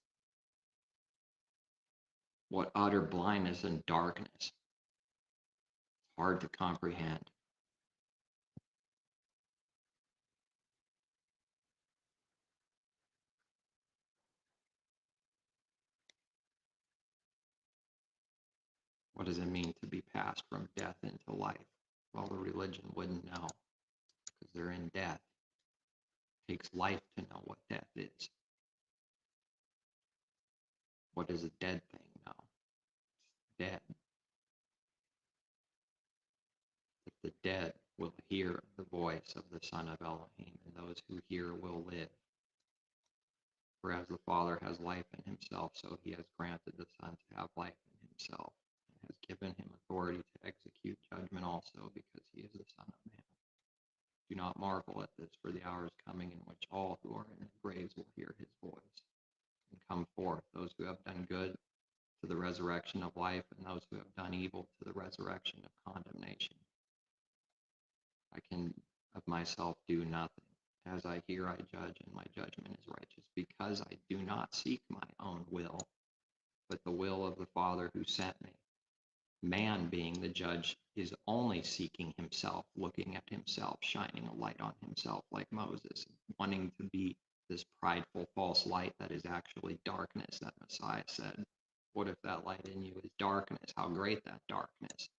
S1: What utter blindness and darkness. Hard to comprehend. What does it mean to be passed from death into life? Well, the religion wouldn't know because they're in death. It takes life to know what death is. What does a dead thing know? It's dead. But the dead will hear the voice of the Son of Elohim, and those who hear will live. For as the Father has life in himself, so he has granted the Son to have life in himself, and has given him authority to execute judgment also, because he is the Son of Man. Do not marvel at this, for the hour is coming in which all who are in the graves will hear his voice and come forth, those who have done good to the resurrection of life, and those who have done evil to the resurrection of condemnation. I can of myself do nothing. As I hear, I judge, and my judgment is righteous, because I do not seek my own will, but the will of the Father who sent me. Man, being the judge, is only seeking himself, looking at himself, shining a light on himself like Moses, wanting to be this prideful false light that is actually darkness, that Messiah said. What if that light in you is darkness? How great that darkness.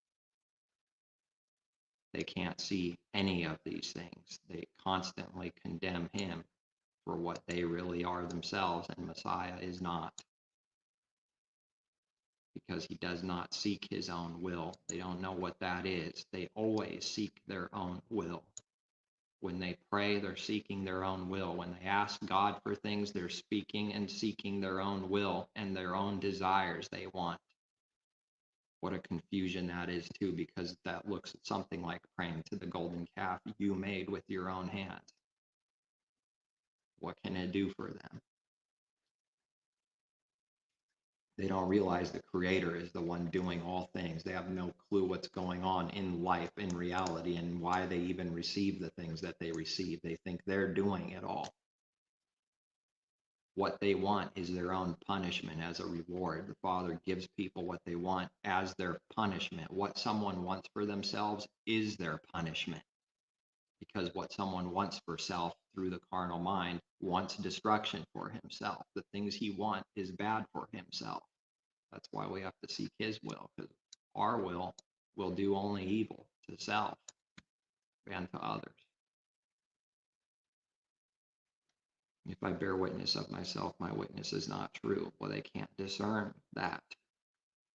S1: They can't see any of these things. They constantly condemn him for what they really are themselves, and Messiah is not. Because he does not seek his own will. They don't know what that is. They always seek their own will. When they pray, they're seeking their own will. When they ask God for things, they're speaking and seeking their own will and their own desires they want. What a confusion that is, too, because that looks at something like praying to the golden calf you made with your own hands. What can it do for them? They don't realize the Creator is the one doing all things. They have no clue what's going on in life, in reality, and why they even receive the things that they receive. They think they're doing it all. What they want is their own punishment as a reward. The Father gives people what they want as their punishment. What someone wants for themselves is their punishment. Because what someone wants for self through the carnal mind wants destruction for himself. The things he wants is bad for himself. That's why we have to seek his will, because our will do only evil to self and to others. If I bear witness of myself, my witness is not true. Well, they can't discern that.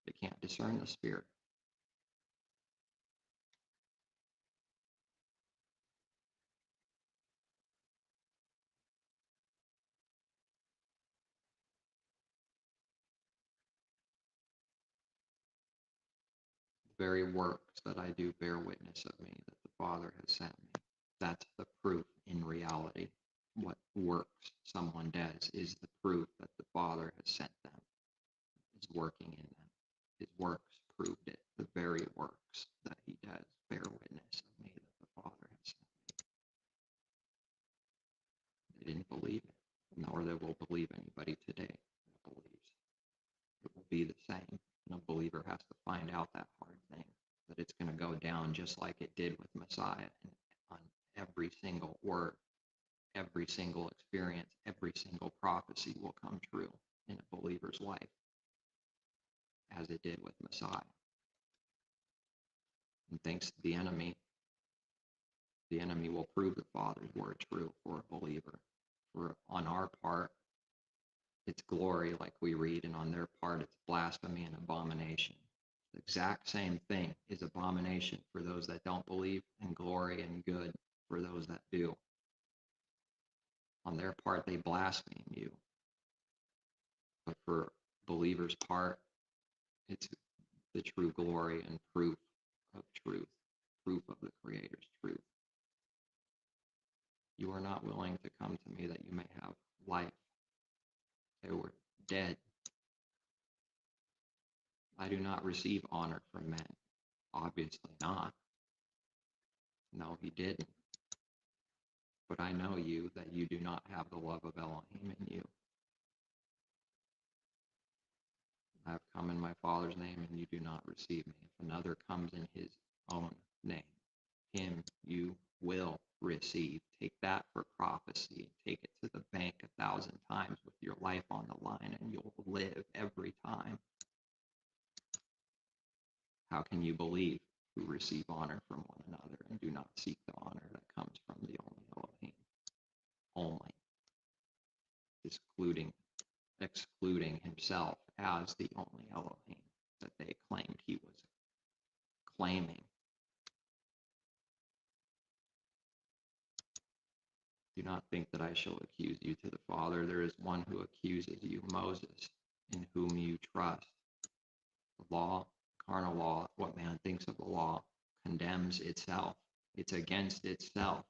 S1: They can't discern the Spirit. The very works that I do bear witness of me, that the Father has sent me. That's the proof in reality. What works someone does is the proof that the Father has sent them, is working in them. His works proved it. The very works that he does bear witness of me, that the Father has sent me. They didn't believe it, nor they will believe anybody today that believes. It will be the same. No believer has to find out that hard thing, that it's going to go down just like it did with Messiah, and on every single word, every single experience, every single prophecy will come true in a believer's life, as it did with Messiah. And thanks to the enemy will prove the Father's word true for a believer. For on our part, it's glory, like we read, and on their part, it's blasphemy and abomination. The exact same thing is abomination for those that don't believe, and glory and good for those that do. On their part, they blaspheme you. But for believers' part, it's the true glory and proof of truth, proof of the Creator's truth. You are not willing to come to me that you may have life. They were dead. I do not receive honor from men. Obviously not. No, he didn't. But I know you, that you do not have the love of Elohim in you. I have come in my Father's name, and you do not receive me. If another comes in his own name, him you will receive. Take that for prophecy. Take it to the bank 1,000 times with your life on the line, and you'll live every time. How can you believe who receive honor from one another and do not seek the honor that comes from the only Elohim? Only. Excluding himself as the only Elohim that they claimed he was claiming. Do not think that I shall accuse you to the Father. There is one who accuses you, Moses, in whom you trust. The law, carnal law, what man thinks of the law, condemns itself. It's against itself.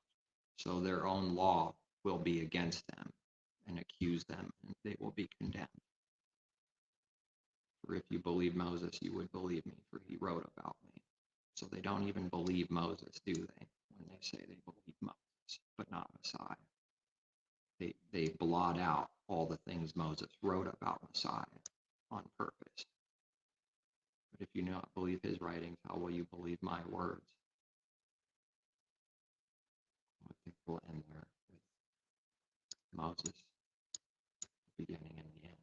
S1: So their own law will be against them and accuse them, and they will be condemned. For if you believe Moses, you would believe me, for he wrote about me. So they don't even believe Moses, do they, when they say they believe Moses, but not Messiah. They blot out all the things Moses wrote about Messiah on purpose. But if you do not believe his writings, how will you believe my words? I think we'll end there with Moses, the beginning and the end.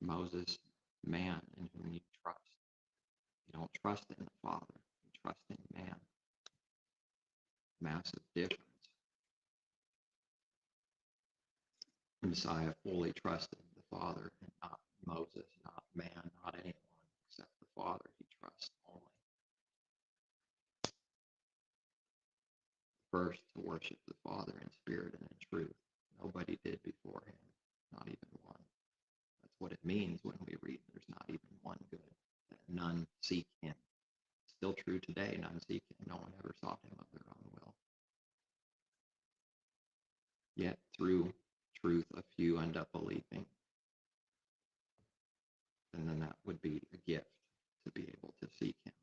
S1: Moses, man in whom you trust. You don't trust in the Father, you trust in man. Massive difference. Messiah fully trusted the Father and not Moses, not man, not anyone except the Father he trusts only. First, to worship the Father in spirit and in truth. Nobody did before him, not even one. That's what it means when we read there's not even one good, that none seek him. Still true today, none seek him. No one ever sought him of their own will. Yet through truth, a few end up believing. And then that would be a gift to be able to seek him.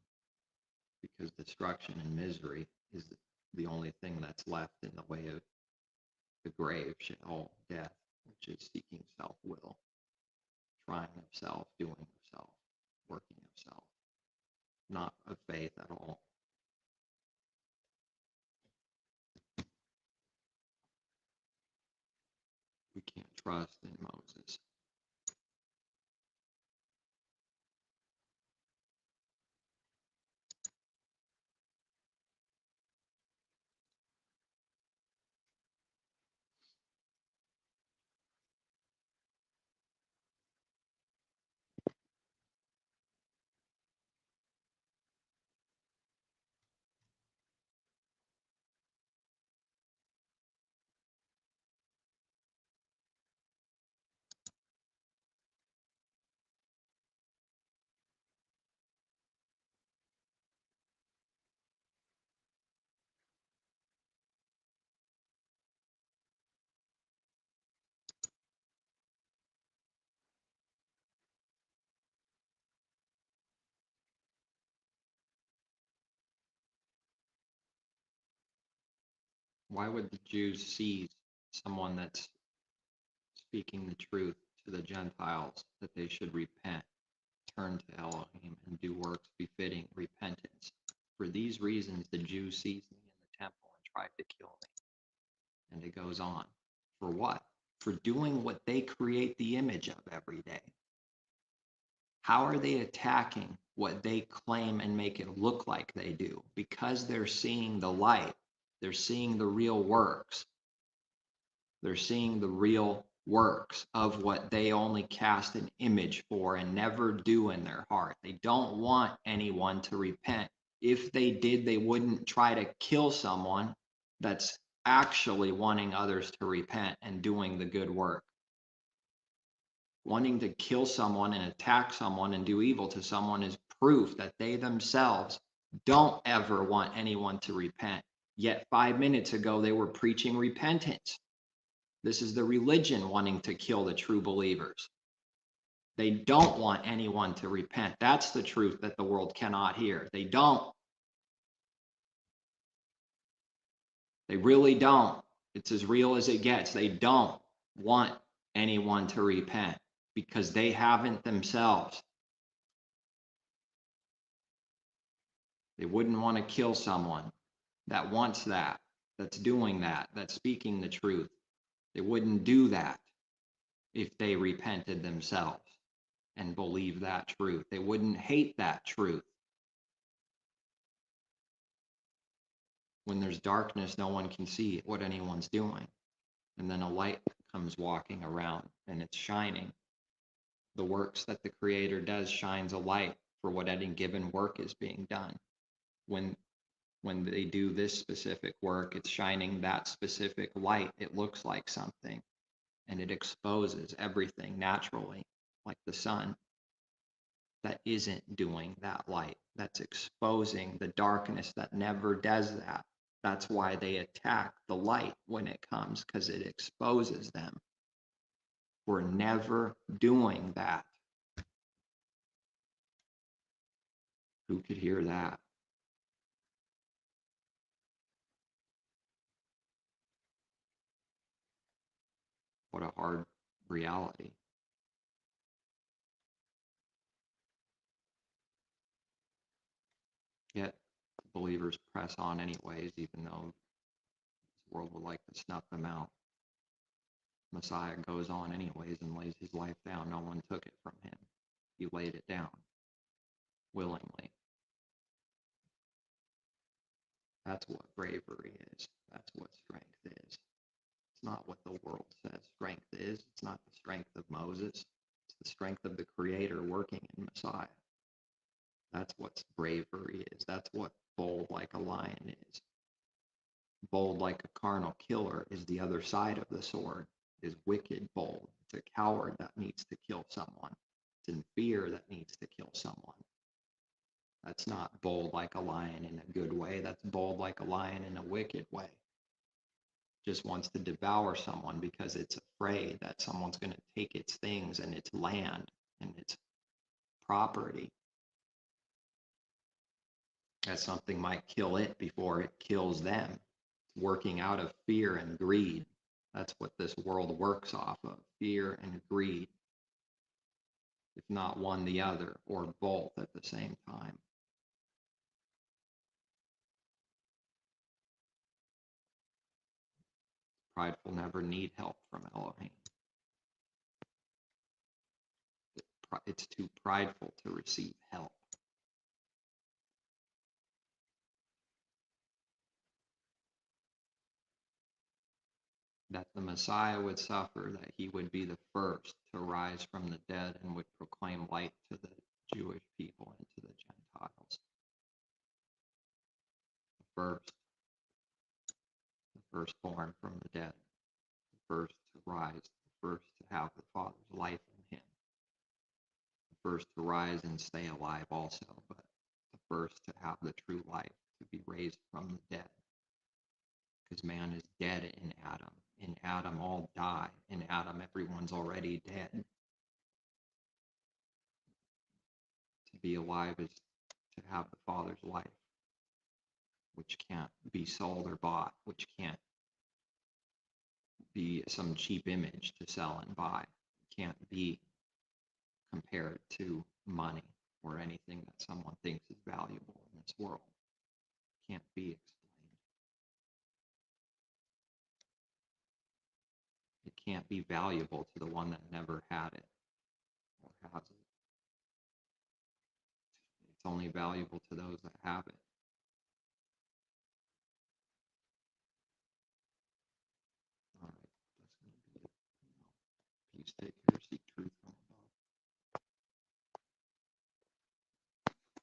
S1: Because destruction and misery is the only thing that's left in the way of the grave, sheol, death, which is seeking self-will, trying of self, doing of self, working of self, not of faith at all. We can't trust in Moses. Why would the Jews seize someone that's speaking the truth to the Gentiles, that they should repent, turn to Elohim, and do works befitting repentance? For these reasons, the Jews seized me in the temple and tried to kill me. And it goes on. For what? For doing what they create the image of every day. How are they attacking what they claim and make it look like they do? Because they're seeing the light. They're seeing the real works. They're seeing the real works of what they only cast an image for and never do in their heart. They don't want anyone to repent. If they did, they wouldn't try to kill someone that's actually wanting others to repent and doing the good work. Wanting to kill someone and attack someone and do evil to someone is proof that they themselves don't ever want anyone to repent. Yet 5 minutes ago, they were preaching repentance. This is the religion wanting to kill the true believers. They don't want anyone to repent. That's the truth that the world cannot hear. They don't. They really don't. It's as real as it gets. They don't want anyone to repent because they haven't themselves. They wouldn't want to kill someone that wants that, that's doing that, that's speaking the truth. They wouldn't do that if they repented themselves and believed that truth. They wouldn't hate that truth. When there's darkness, no one can see what anyone's doing. And then a light comes walking around and it's shining. The works that the Creator does shines a light for what any given work is being done. When they do this specific work, it's shining that specific light. It looks like something and it exposes everything naturally, like the sun that isn't doing that light. That's exposing the darkness that never does that. That's why they attack the light when it comes, because it exposes them. We're never doing that. Who could hear that? What a hard reality. Yet believers press on anyways, even though the world would like to snuff them out. Messiah goes on anyways and lays his life down. No one took it from him. He laid it down willingly. That's what bravery is. That's what strength is. It's not what the world says strength is. It's not the strength of Moses. It's the strength of the Creator working in Messiah. That's what bravery is. That's what bold like a lion is. Bold like a carnal killer is the other side of the sword, is wicked bold. It's a coward that needs to kill someone. It's in fear that needs to kill someone. That's not bold like a lion in a good way. That's bold like a lion in a wicked way. just wants to devour someone because it's afraid that someone's going to take its things and its land and its property, that something might kill it before it kills them. It's working out of fear and greed. That's what this world works off of, fear and greed, if not one, the other, or both at the same time. Prideful never need help from Elohim. It's too prideful to receive help. That the Messiah would suffer, that he would be the first to rise from the dead and would proclaim light to the Jewish people and to the Gentiles. The firstborn from the dead, the first to rise, the first to have the Father's life in him, the first to rise and stay alive also, but the first to have the true life, to be raised from the dead. Because man is dead in Adam. In Adam, all die. In Adam, everyone's already dead. To be alive is to have the Father's life, which can't be sold or bought, which can't be some cheap image to sell and buy. It can't be compared to money or anything that someone thinks is valuable in this world. It can't be explained. It can't be valuable to the one that never had it or has it. It's only valuable to those that have it. All right, that's going to be it. Peace, take care, seek